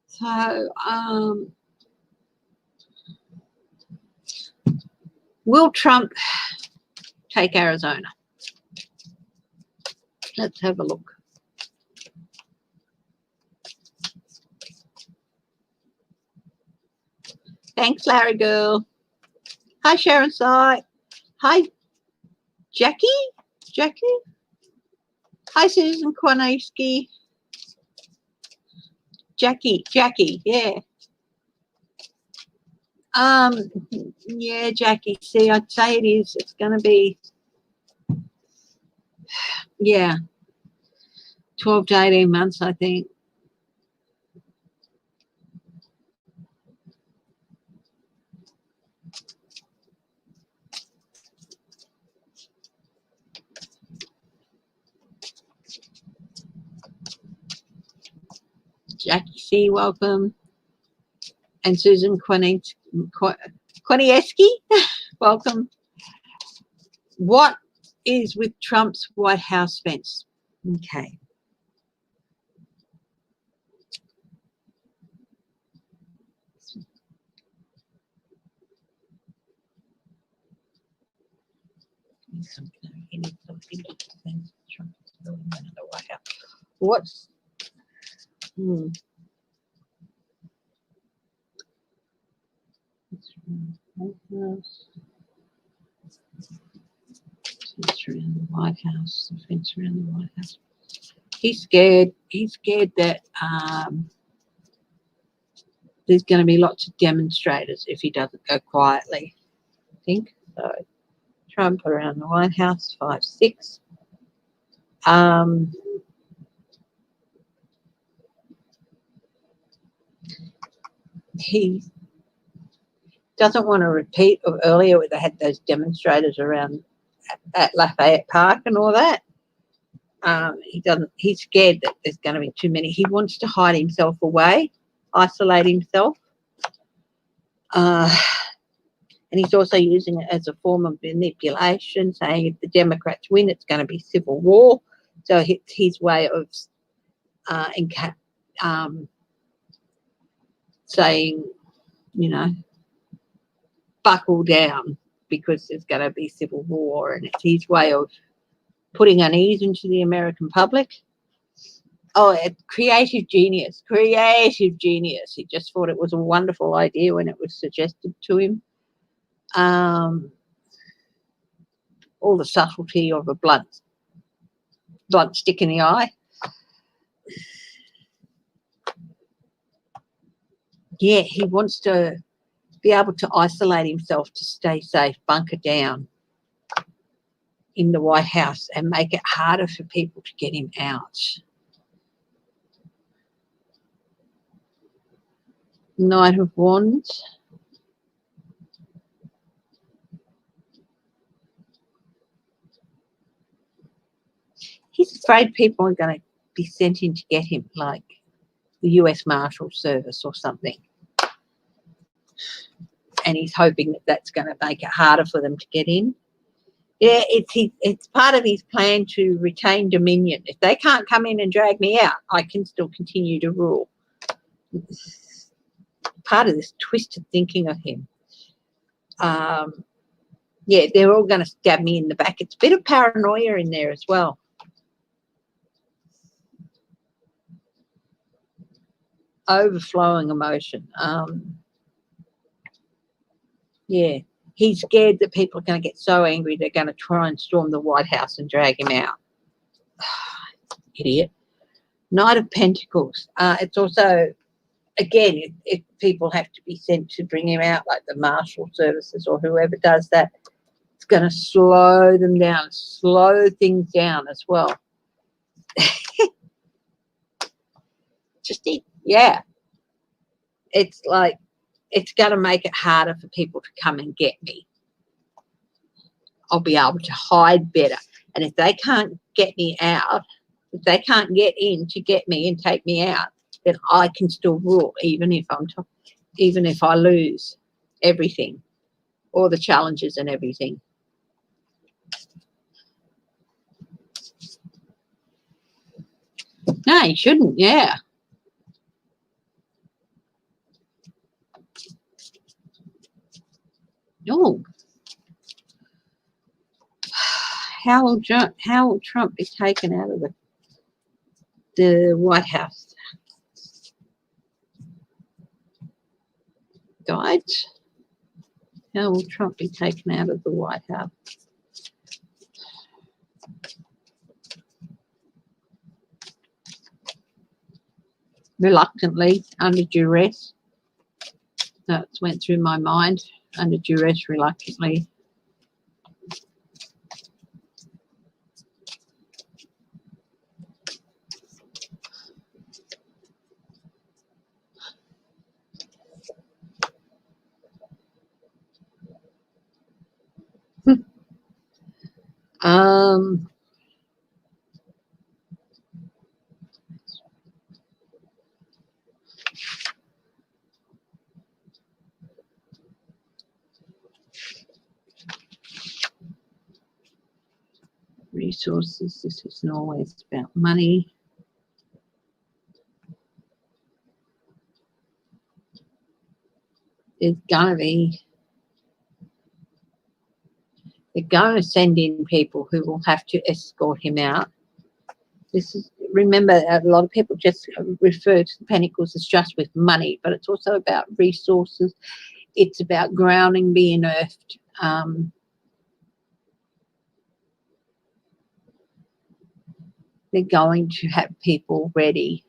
So, will Trump take Arizona. Let's have a look. Thanks, Larry girl. Hi, Sharon Sight. Hi, Jackie. Jackie. Hi, Susan Kwanowski. Jackie, yeah. Yeah, Jackie. See, I'd say it is. It's going to be, yeah, 12 to 18 months, I think. Jackie C, welcome. And Susan Kwanieski, welcome. What is with Trump's White House fence? Okay. What's fence around the White House? The fence around the White House. He's scared. He's scared that there's going to be lots of demonstrators if he doesn't go quietly. I think so. Trump around the White House, 5-6. He doesn't want to repeat of earlier where they had those demonstrators around at Lafayette Park and all that. He doesn't. He's scared that there's going to be too many. He wants to hide himself away, isolate himself, and he's also using it as a form of manipulation, saying if the Democrats win, it's going to be civil war. So it's his way of saying, you know, buckle down because there's going to be civil war, and it's his way of putting unease into the American public. Oh, creative genius. He just thought it was a wonderful idea when it was suggested to him. All the subtlety of a blunt stick in the eye. Yeah, he wants to be able to isolate himself to stay safe, bunker down in the White House and make it harder for people to get him out. Knight of Wands. He's afraid people are going to be sent in to get him, like the US Marshal Service or something. And he's hoping that that's going to make it harder for them to get in. Yeah, it's part of his plan to retain dominion. If they can't come in and drag me out, I can still continue to rule. It's part of this twisted thinking of him. Yeah, they're all going to stab me in the back. It's a bit of paranoia in there as well. Overflowing emotion. Yeah, he's scared that people are going to get so angry they're going to try and storm the White House and drag him out. Idiot. Knight of Pentacles. It's also, again, if people have to be sent to bring him out, like the Marshal Services or whoever does that, it's going to slow them down, slow things down as well. Yeah. It's like, it's going to make it harder for people to come and get me. I'll be able to hide better. And if they can't get me out, if they can't get in to get me and take me out, then I can still rule, even if I lose everything, all the challenges and everything. No, you shouldn't. Yeah. Oh. how will Trump be taken out of the White House? Guides. How will Trump be taken out of the White House? Reluctantly, under duress. That went through my mind. Under duress, reluctantly. Resources. This isn't always about money. There's gonna be. They're going to send in people who will have to escort him out. This is, remember, a lot of people just refer to the Pentacles as just with money, but it's also about resources. It's about grounding, being earthed. They're going to have people ready.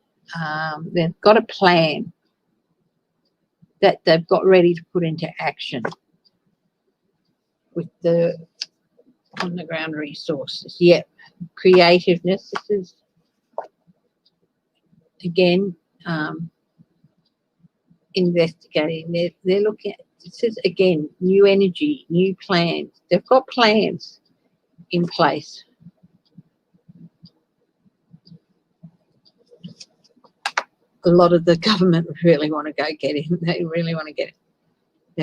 They've got a plan that they've got ready to put into action with the on the ground resources. Yep. Creativeness. This is, again, investigating. They're looking at, this is, again, new energy, new plans. They've got plans in place. A lot of the government really want to go get him. They really want to go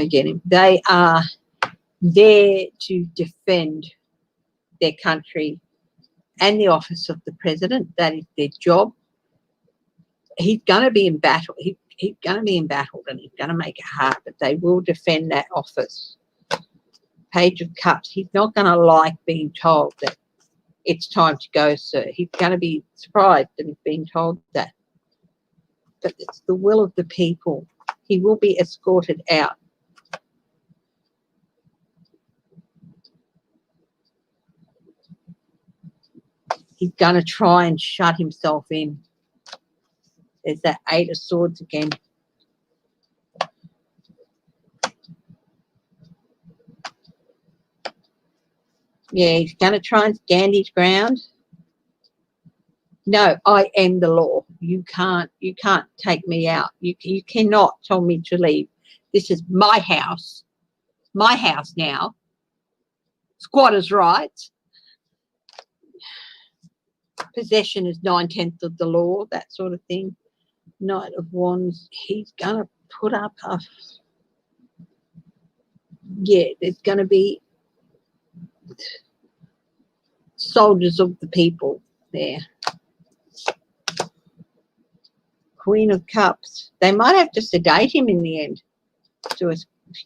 get him. They are there to defend their country and the office of the president. That is their job. He's going to be in battle. He's going to be embattled, and he's going to make it hard, but they will defend that office. Page of Cups. He's not going to like being told that it's time to go, sir. He's going to be surprised that he's being told that. But it's the will of the people. He will be escorted out. He's going to try and shut himself in. There's that Eight of Swords again. Yeah, he's going to try and stand his ground. No, I am the law. You can't take me out. You cannot tell me to leave. This is my house. My house now. Squatters' rights. Possession is 9/10 of the law, that sort of thing. Knight of Wands. He's going to put up a... Yeah, there's going to be soldiers of the people there. Queen of Cups. They might have to sedate him in the end to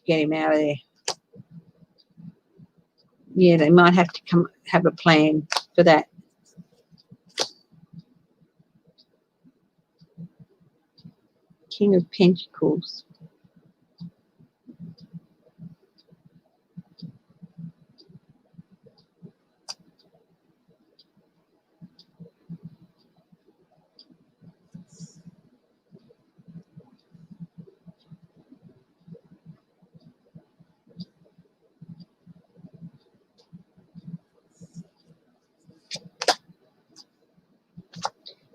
get him out of there. Yeah, they might have to have a plan for that. King of Pentacles.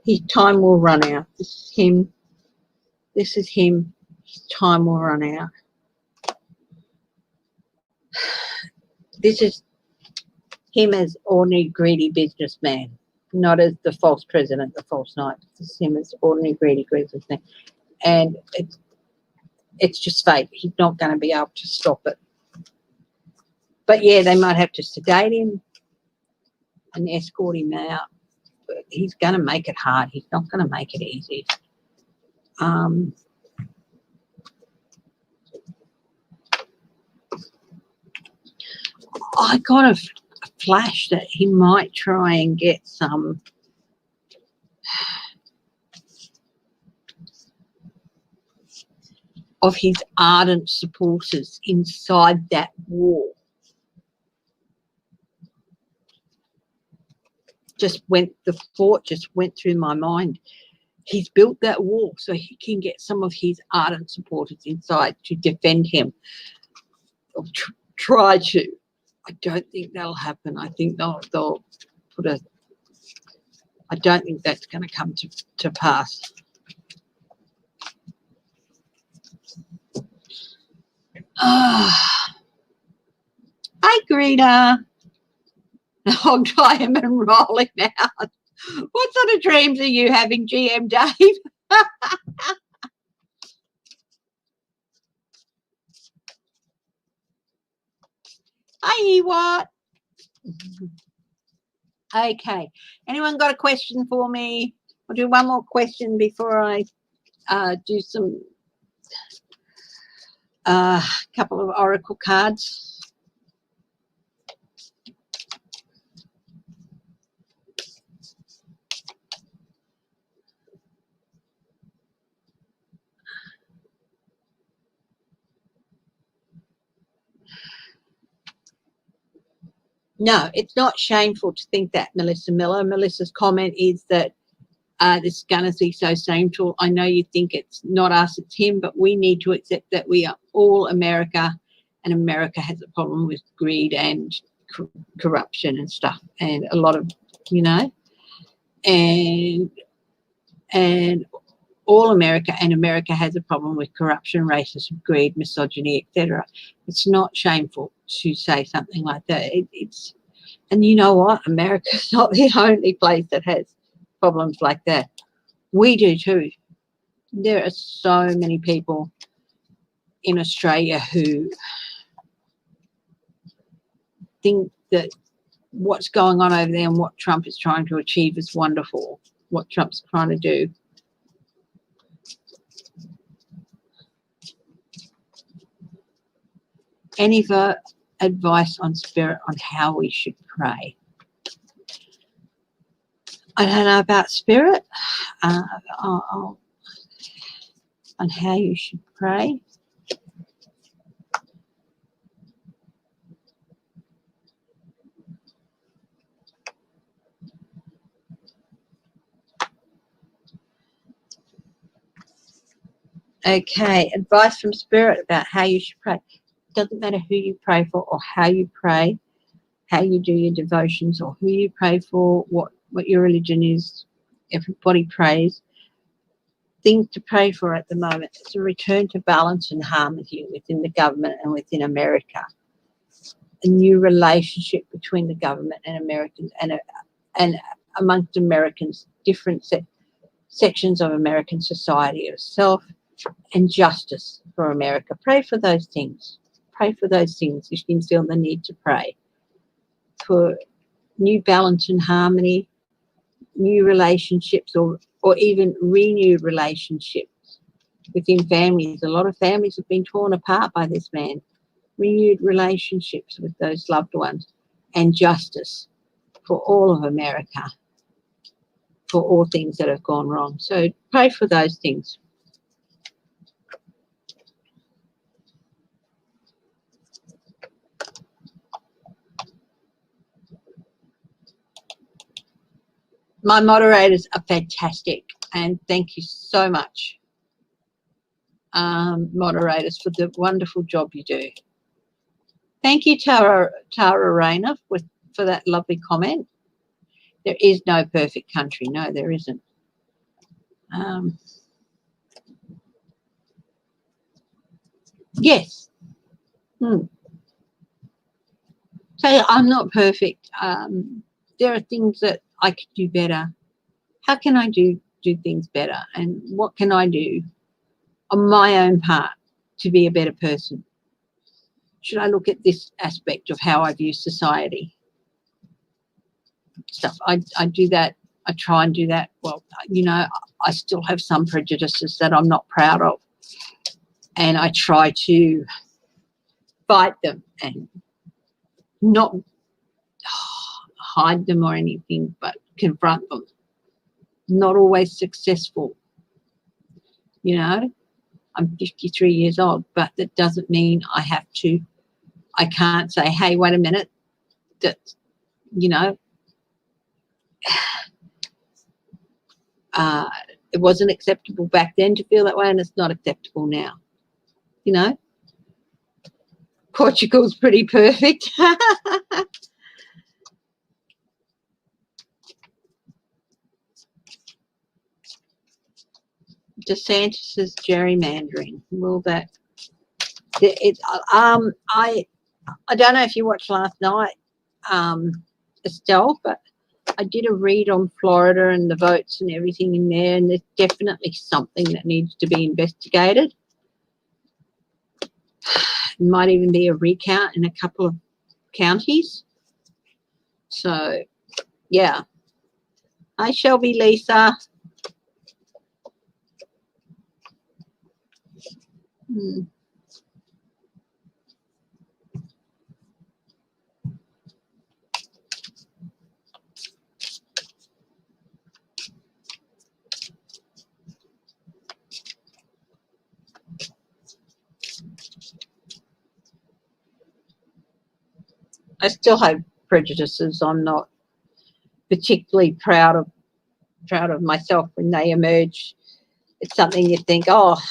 His time will run out. This is him. This is him. His time will run out. This is him as ordinary greedy businessman, not as the false president, the false knight. This is him as ordinary greedy businessman. And it's just fate. He's not going to be able to stop it. But yeah, they might have to sedate him and escort him out. But he's going to make it hard. He's not going to make it easy. I got a flash that he might try and get some of his ardent supporters inside that wall. The thought just went through my mind. He's built that wall so he can get some of his ardent supporters inside to defend him, or try to. I don't think that'll happen. I think they'll put a. I don't think that's going to come to pass. Hi, Greta. Hog time and rolling out. What sort of dreams are you having, GM Dave? Hi, what? Okay. Anyone got a question for me? I'll do one more question before I do some couple of oracle cards. No, it's not shameful to think that, Melissa Miller. Melissa's comment is that this is going to be so shameful. I know you think it's not us, it's him, but we need to accept that we are all America, and America has a problem with greed and corruption and stuff, and a lot of, and all America, and America has a problem with corruption, racism, greed, misogyny, etc. It's not shameful to say something like that. And you know what? America's not the only place that has problems like that. We do too. There are so many people in Australia who think that what's going on over there and what Trump is trying to achieve is wonderful, what Trump's trying to do. Any advice on spirit on how we should pray? I don't know about spirit, on how you should pray. Okay, advice from spirit about how you should pray. Doesn't matter who you pray for or how you pray, how you do your devotions, or who you pray for, what your religion is. Everybody prays. Things to pray for at the moment. It's a return to balance and harmony within the government and within America. A new relationship between the government and Americans, and amongst Americans, different sections of American society, of self and justice for America. Pray for those things. Pray for those things if you feel the need to pray. For new balance and harmony, new relationships, or even renewed relationships within families. A lot of families have been torn apart by this man. Renewed relationships with those loved ones, and justice for all of America, for all things that have gone wrong. So pray for those things. My moderators are fantastic, and thank you so much, moderators, for the wonderful job you do. Thank you, Tara Rayner, for that lovely comment. There is no perfect country. No, there isn't. Yes. So I'm not perfect. There are things that I could do better. How can I do things better? And what can I do on my own part to be a better person? Should I look at this aspect of how I view society? Stuff. I do that. I try and do that. Well, I still have some prejudices that I'm not proud of, and I try to fight them and not hide them or anything, but confront them. Not always successful. You know, I'm 53 years old, but that doesn't mean I can't say, hey, wait a minute, that, you know, it wasn't acceptable back then to feel that way, and it's not acceptable now. You know, Portugal's pretty perfect. DeSantis's gerrymandering. Will that? I don't know if you watched last night, Estelle, but I did a read on Florida and the votes and everything in there, and there's definitely something that needs to be investigated. It might even be a recount in a couple of counties. So, yeah. Hi, Shelby, Lisa. I still have prejudices. I'm not particularly proud of myself when they emerge. It's something you think, oh,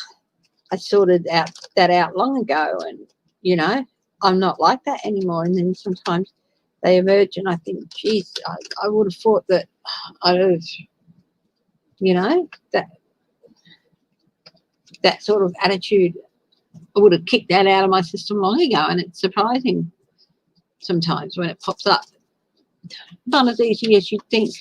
I sorted that out long ago, and you know, I'm not like that anymore. And then sometimes they emerge, and I think, geez, I would have thought that I would, you know, that sort of attitude, I would have kicked that out of my system long ago. And it's surprising sometimes when it pops up. Not as easy as you'd think.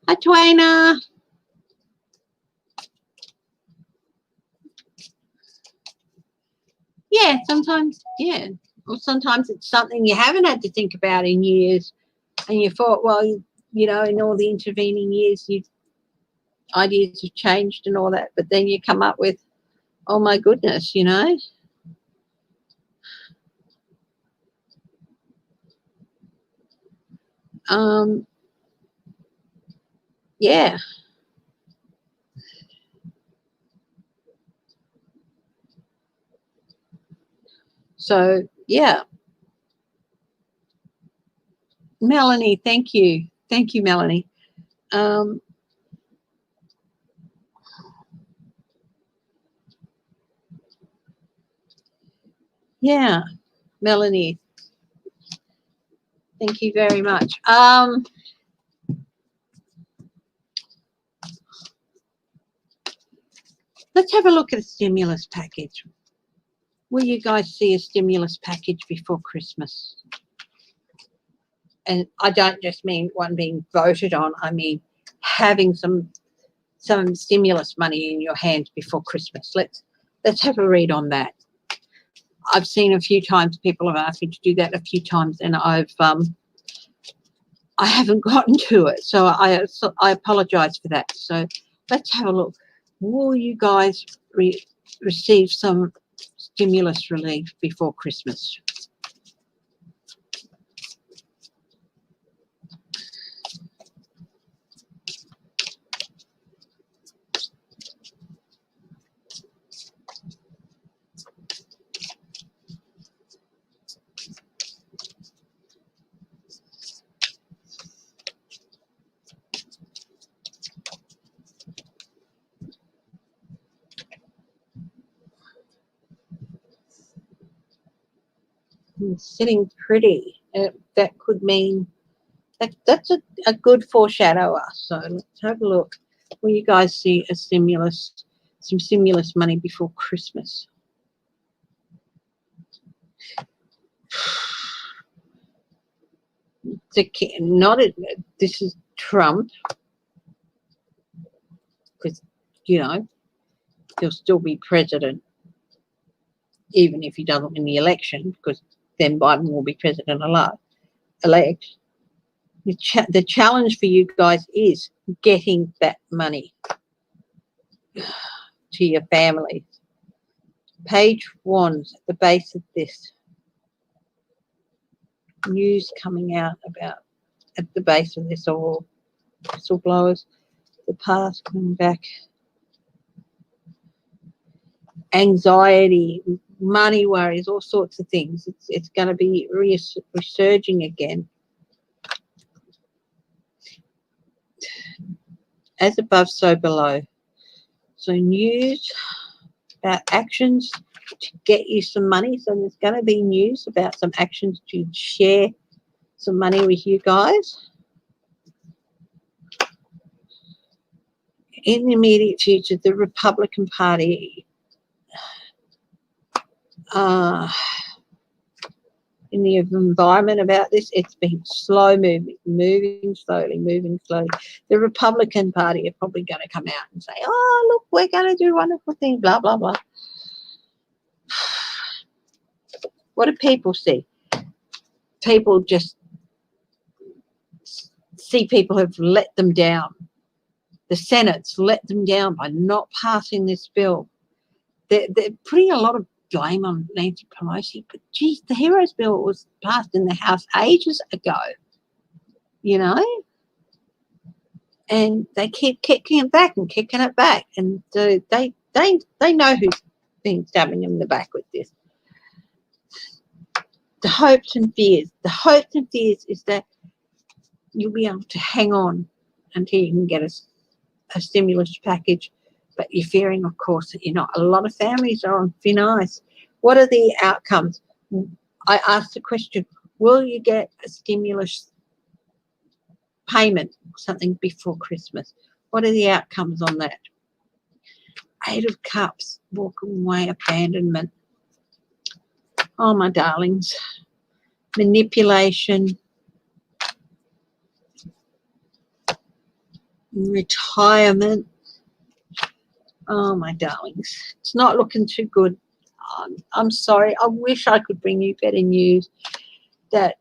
Hi, Twaina. Yeah, sometimes, yeah. Or sometimes it's something you haven't had to think about in years, and you thought, well, you know, in all the intervening years, ideas have changed and all that, but then you come up with, oh my goodness, you know. Yeah. So, yeah. Melanie, thank you. Thank you, Melanie. Yeah, Melanie, thank you very much. Let's have a look at a stimulus package. Will you guys see a stimulus package before Christmas? And I don't just mean one being voted on. I mean having some stimulus money in your hands before Christmas. Let's have a read on that. I've seen a few times people have asked me to do that a few times, and I haven't gotten to it, so I apologise for that. So let's have a look. Will you guys receive some stimulus relief before Christmas? Sitting pretty. That could mean that's a good foreshadower. So let's have a look. Will you guys see some stimulus money before Christmas? This is Trump, because, you know, he'll still be president even if he doesn't win the election, because then Biden will be president-elect. The challenge for you guys is getting that money. to your family. Page 1, at the base of this. News coming out about at the base of this, or whistleblowers, the past coming back. Anxiety, money worries, all sorts of things. It's going to be resurging again. As above, so below. So news about actions to get you some money. So there's going to be news about some actions to share some money with you guys. In the immediate future, the Republican Party, in the environment about this, it's been slow moving slowly. The Republican Party are probably going to come out and say, oh, look, we're going to do wonderful things, blah, blah, blah. What do people see? People just see people have let them down. The Senate's let them down by not passing this bill. They're putting a lot of blame on Nancy Pelosi, but geez, the Heroes Bill was passed in the House ages ago, you know, and they keep kicking it back, and they know who's been stabbing them in the back with this. The hopes and fears is that you'll be able to hang on until you can get a stimulus package. But you're fearing, of course, that you're not. A lot of families are on thin ice. What are the outcomes? I asked the question, will you get a stimulus payment or something before Christmas? What are the outcomes on that? 8 of Cups, walking away, abandonment. Oh, my darlings. Manipulation. Retirement. Oh, my darlings, it's not looking too good. I'm sorry. I wish I could bring you better news. That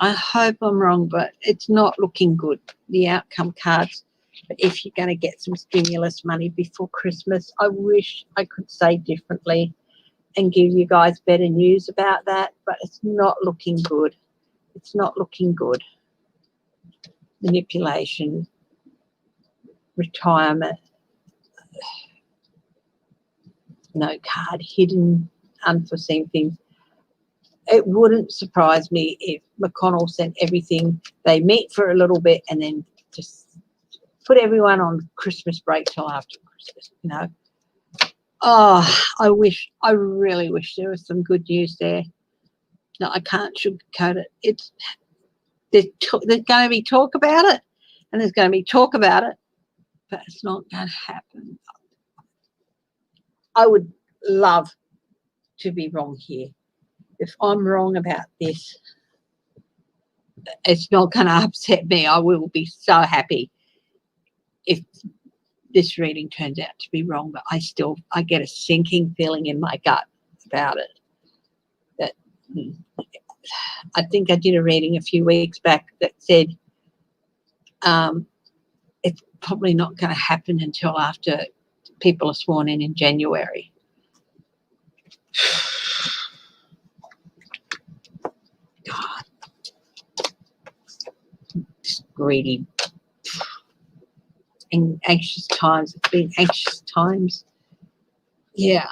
I hope I'm wrong, but it's not looking good, the outcome cards. But if you're going to get some stimulus money before Christmas, I wish I could say differently and give you guys better news about that, but it's not looking good. It's not looking good. Manipulation, retirement, no card, hidden, unforeseen things. It wouldn't surprise me if McConnell sent everything. They meet for a little bit and then just put everyone on Christmas break till after Christmas, you know. Oh, I really wish there was some good news there. No, I can't sugarcoat it. There's going to be talk about it, and there's going to be talk about it, but it's not going to happen. I would love to be wrong here. If I'm wrong about this, it's not going to upset me. I will be so happy if this reading turns out to be wrong, but I get a sinking feeling in my gut about it. That I think I did a reading a few weeks back that said it's probably not going to happen until after people are sworn in January. God, it's greedy. In anxious times. It's been anxious times. Yeah.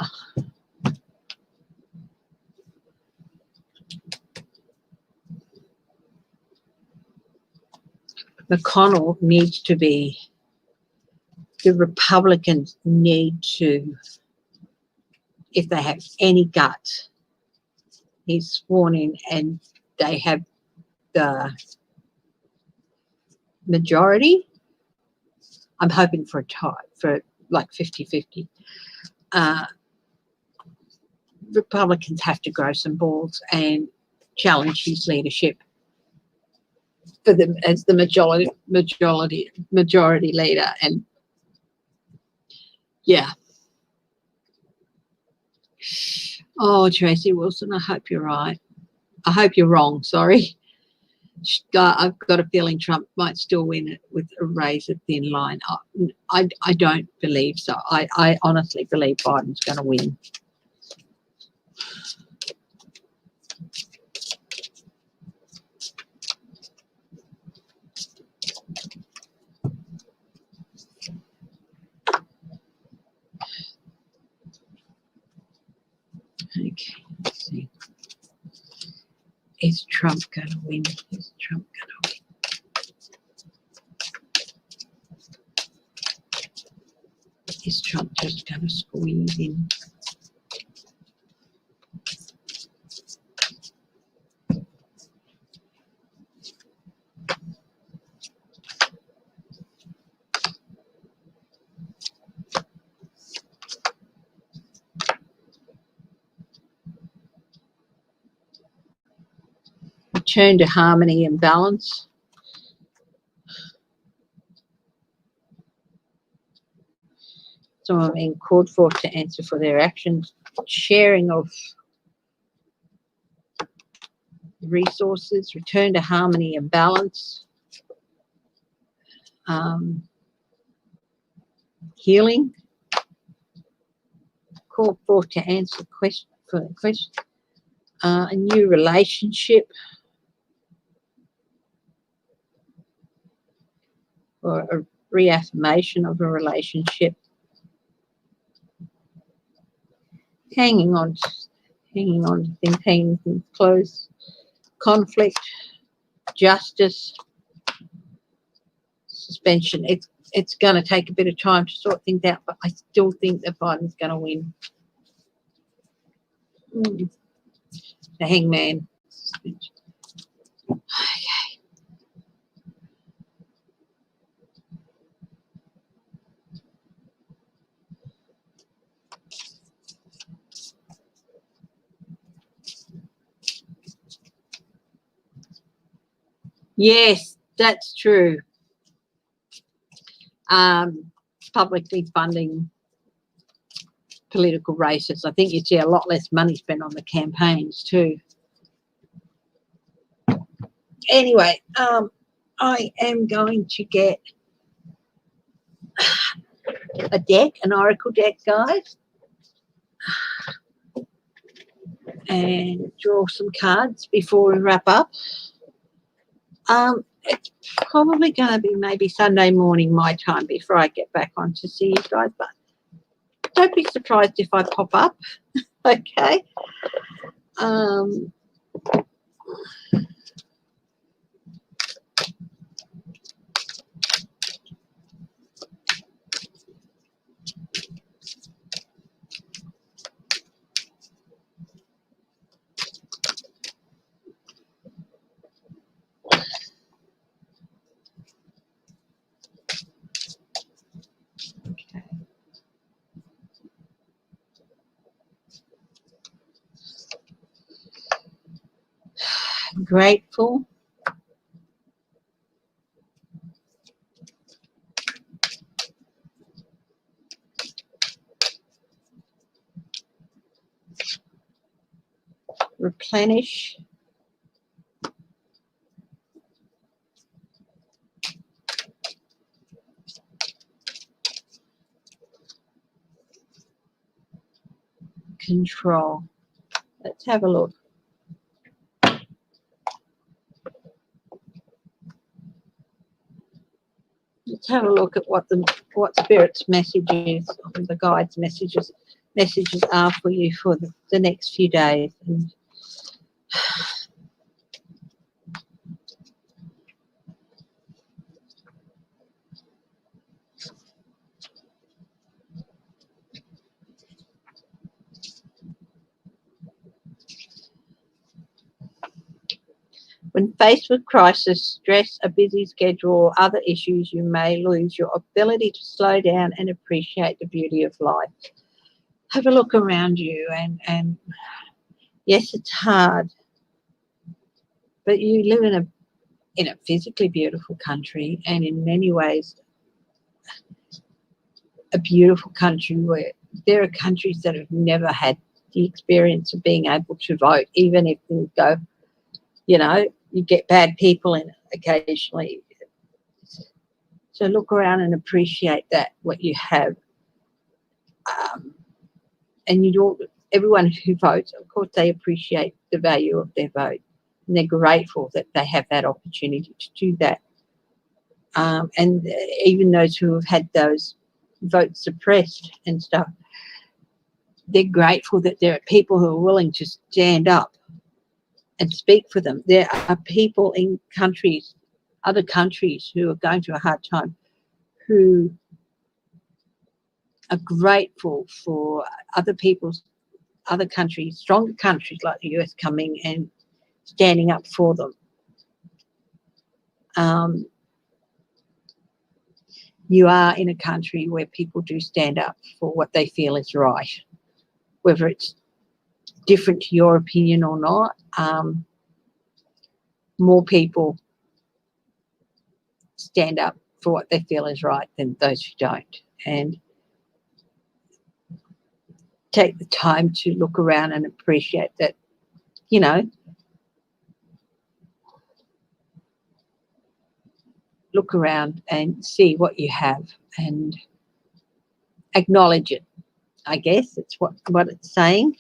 McConnell needs to be, the Republicans need to, if they have any guts, he's sworn in and they have the majority. I'm hoping for a tie, for like 50-50. Republicans have to grow some balls and challenge his leadership for them as the majority leader. And yeah. Oh, Tracy Wilson, I hope you're right. I hope you're wrong, sorry. I've got a feeling Trump might still win it with a razor thin line. I don't believe so. I honestly believe Biden's going to win. Okay, let's see. Is Trump going to win? Is Trump going to win? Is Trump just going to squeeze in? Return to harmony and balance. Some are being called for to answer for their actions. Sharing of resources. Return to harmony and balance. Healing. Called for to answer question. A new relationship. Or a reaffirmation of a relationship. Hanging on to things, hanging things close. Conflict, justice, suspension. It's going to take a bit of time to sort things out, but I still think that Biden's going to win. The hangman. Okay. Yes, that's true. Publicly funding political races. I think you'd see a lot less money spent on the campaigns too. Anyway, I am going to get a deck, an oracle deck, guys, and draw some cards before we wrap up. It's probably going to be maybe Sunday morning my time before I get back on to see you guys, but don't be surprised if I pop up. Okay. Okay. Grateful. Replenish. Control. Let's have a look. Let's have a look at what Spirit's message is, the guides' messages are for you for the next few days. And when faced with crisis, stress, a busy schedule, or other issues, you may lose your ability to slow down and appreciate the beauty of life. Have a look around you, and yes, it's hard, but you live in a physically beautiful country, and in many ways a beautiful country where there are countries that have never had the experience of being able to vote, even if things go, you get bad people in it occasionally. So look around and appreciate that, what you have. And everyone who votes, of course, they appreciate the value of their vote. And they're grateful that they have that opportunity to do that. And even those who have had those votes suppressed and stuff, they're grateful that there are people who are willing to stand up and speak for them. There are people in countries, other countries, who are going through a hard time, who are grateful for other countries, stronger countries like the US coming and standing up for them. You are in a country where people do stand up for what they feel is right, whether it's different to your opinion or not. More people stand up for what they feel is right than those who don't. And take the time to look around and appreciate that, you know, look around and see what you have and acknowledge it. I guess it's what it's saying.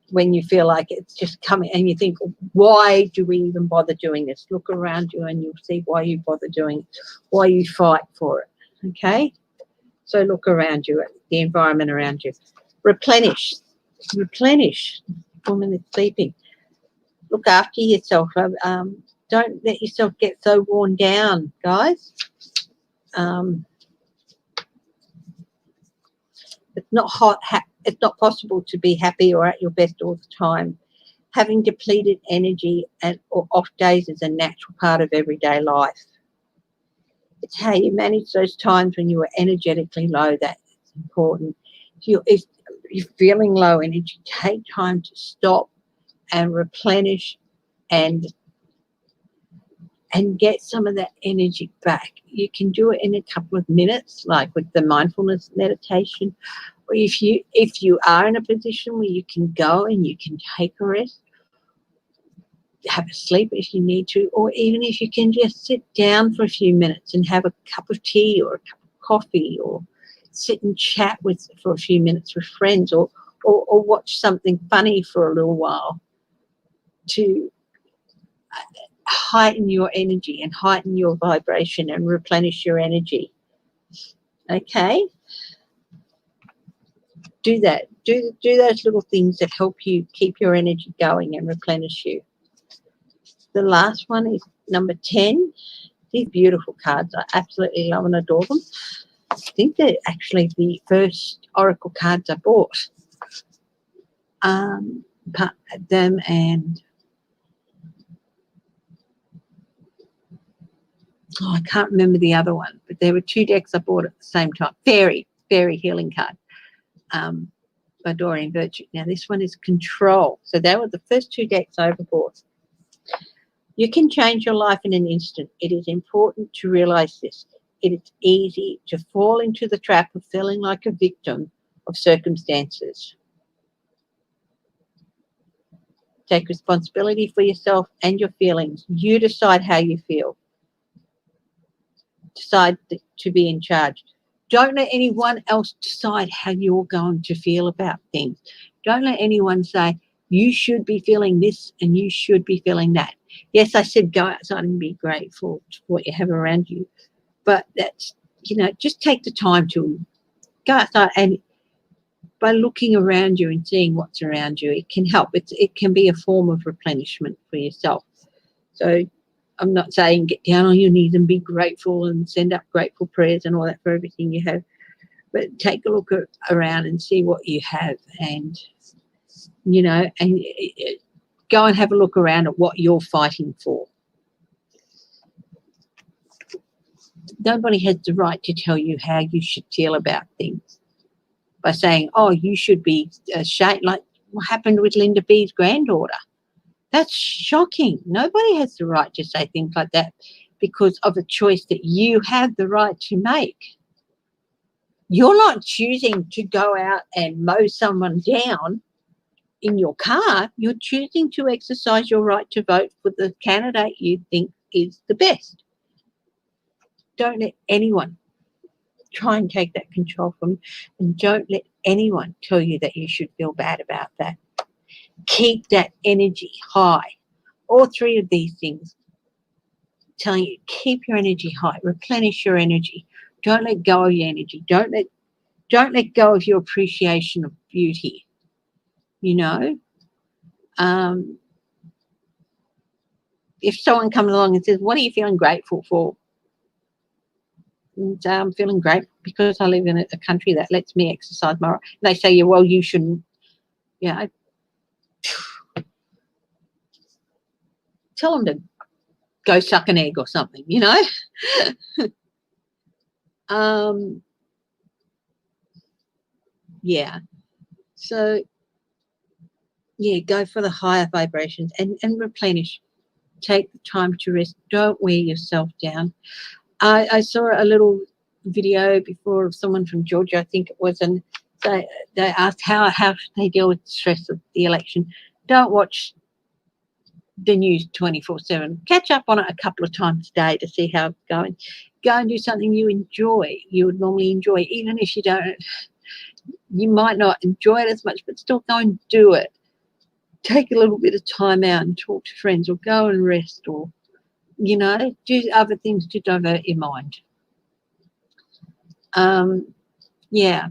When you feel like it's just coming and you think, why do we even bother doing this? Look around you and you'll see why you bother doing it, why you fight for it, okay? So look around you at the environment around you. Replenish. Woman is sleeping. Look after yourself. Don't let yourself get so worn down, guys. It's not possible to be happy or at your best all the time. Having depleted energy or off days is a natural part of everyday life. It's how you manage those times when you are energetically low that's important. If you're feeling low energy, take time to stop and replenish and get some of that energy back. You can do it in a couple of minutes, like with the mindfulness meditation. Or if you are in a position where you can go and you can take a rest, have a sleep if you need to, or even if you can just sit down for a few minutes and have a cup of tea or a cup of coffee, or sit and chat for a few minutes with friends, or watch something funny for a little while to heighten your energy and heighten your vibration and replenish your energy. Okay? Do that. Do those little things that help you keep your energy going and replenish you. The last one is number 10. These beautiful cards. I absolutely love and adore them. I think they're actually the first Oracle cards I bought. Them and I can't remember the other one, but there were 2 decks I bought at the same time. Fairy Healing card by Doreen Virtue. Now this one is Control. So they were the first 2 decks I ever bought. You can change your life in an instant. It is important to realize this. It is easy to fall into the trap of feeling like a victim of circumstances. Take responsibility for yourself and your feelings. You decide how you feel. Decide to be in charge. Don't let anyone else decide how you're going to feel about things. Don't let anyone say, you should be feeling this and you should be feeling that. Yes, I said go outside and be grateful for what you have around you. But that's, just take the time to go outside, and by looking around you and seeing what's around you, it can help. It can be a form of replenishment for yourself. So I'm not saying get down on your knees and be grateful and send up grateful prayers and all that for everything you have, but take a look around and see what you have, and go and have a look around at what you're fighting for. Nobody has the right to tell you how you should feel about things by saying, oh, you should be ashamed, like what happened with Linda B's granddaughter. That's shocking. Nobody has the right to say things like that because of a choice that you have the right to make. You're not choosing to go out and mow someone down. in your car, you're choosing to exercise your right to vote for the candidate you think is the best. Don't let anyone try and take that control from you, and don't let anyone tell you that you should feel bad about that. Keep that energy high. All three of these things telling you, keep your energy high, replenish your energy. Don't let go of your energy. Don't let go of your appreciation of beauty. You know, if someone comes along and says, "What are you feeling grateful for?" And I'm feeling great because I live in a country that lets me exercise my. They say, "Yeah, well, you shouldn't." Yeah, tell them to go suck an egg or something. You know. Yeah. So yeah, go for the higher vibrations and replenish. Take the time to rest. Don't wear yourself down. I saw a little video before of someone from Georgia, I think it was, and they asked how they deal with the stress of the election. Don't watch the news 24/7. Catch up on it a couple of times a day to see how it's going. Go and do something you enjoy, you would normally enjoy, even if you don't. You might not enjoy it as much, but still go and do it. Take a little bit of time out and talk to friends, or go and rest, or, you know, do other things to divert your mind. Yeah.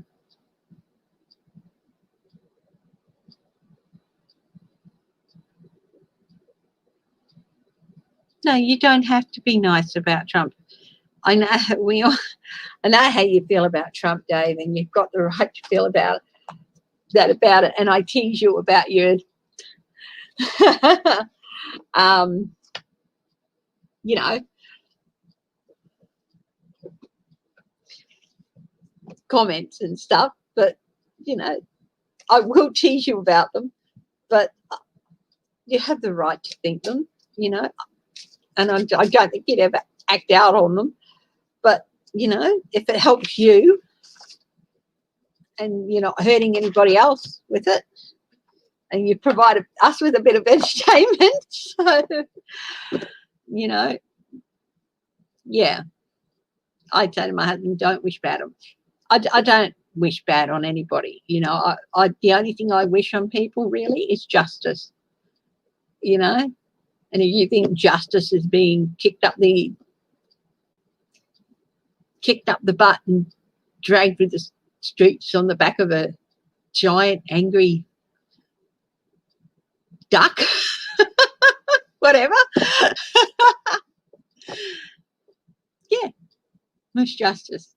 No, you don't have to be nice about Trump. I know I know how you feel about Trump, Dave, and you've got the right to feel about it. And I tease you about your, you know, comments and stuff. But you know, I will tease you about them. But you have the right to think them. You know, and I don't think you'd ever act out on them. But you know, if it helps you, and you're not hurting anybody else with it, and you provided us with a bit of entertainment, so you know, yeah. I'd say to my husband, don't wish bad on. I don't wish bad on anybody. You know, the only thing I wish on people really is justice. You know, and if you think justice is being kicked up the butt and dragged through the streets on the back of a giant angry duck, whatever. Yeah, wish justice.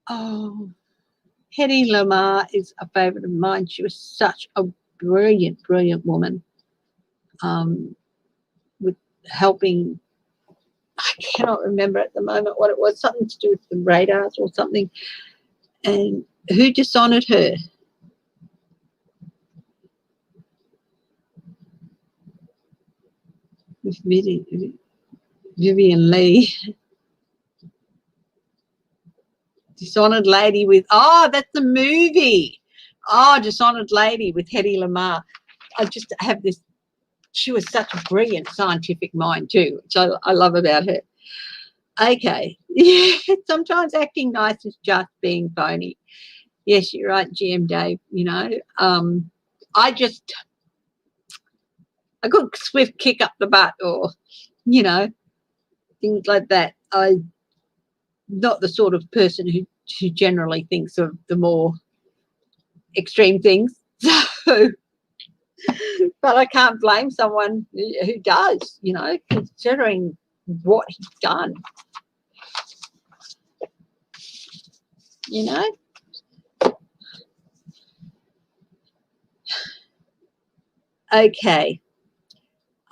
Oh, Hedy Lamarr is a favourite of mine. She was such a brilliant, brilliant woman. With helping, I cannot remember at the moment what it was, something to do with the radars or something. And who dishonoured her? With Vivian Lee. Dishonoured Lady with, that's the movie. Dishonoured Lady with Hedy Lamarr. I just have this, she was such a brilliant scientific mind too, which I love about her. Okay. Yeah, sometimes acting nice is just being phony. Yes, you're right, GM Dave. You know, a good swift kick up the butt, or, you know, things like that. I'm not the sort of person who generally thinks of the more extreme things. So, but I can't blame someone who does, you know, considering what he's done. You know? Okay.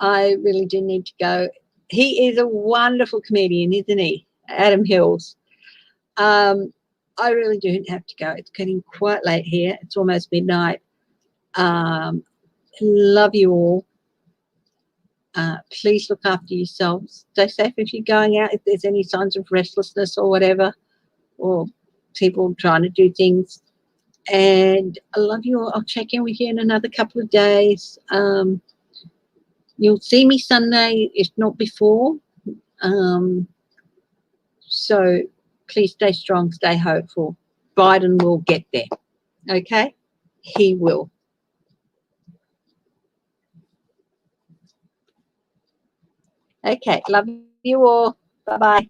I really do need to go. He is a wonderful comedian, isn't he? Adam Hills. I really do have to go. It's getting quite late here. It's almost midnight. Love you all. Please look after yourselves. Stay safe if you're going out, if there's any signs of restlessness or whatever, or people trying to do things. And I love you all. I'll check in with you in another couple of days. You'll see me Sunday, if not before. So please stay strong, stay hopeful. Biden will get there. Okay? He will. Okay, love you all. Bye-bye.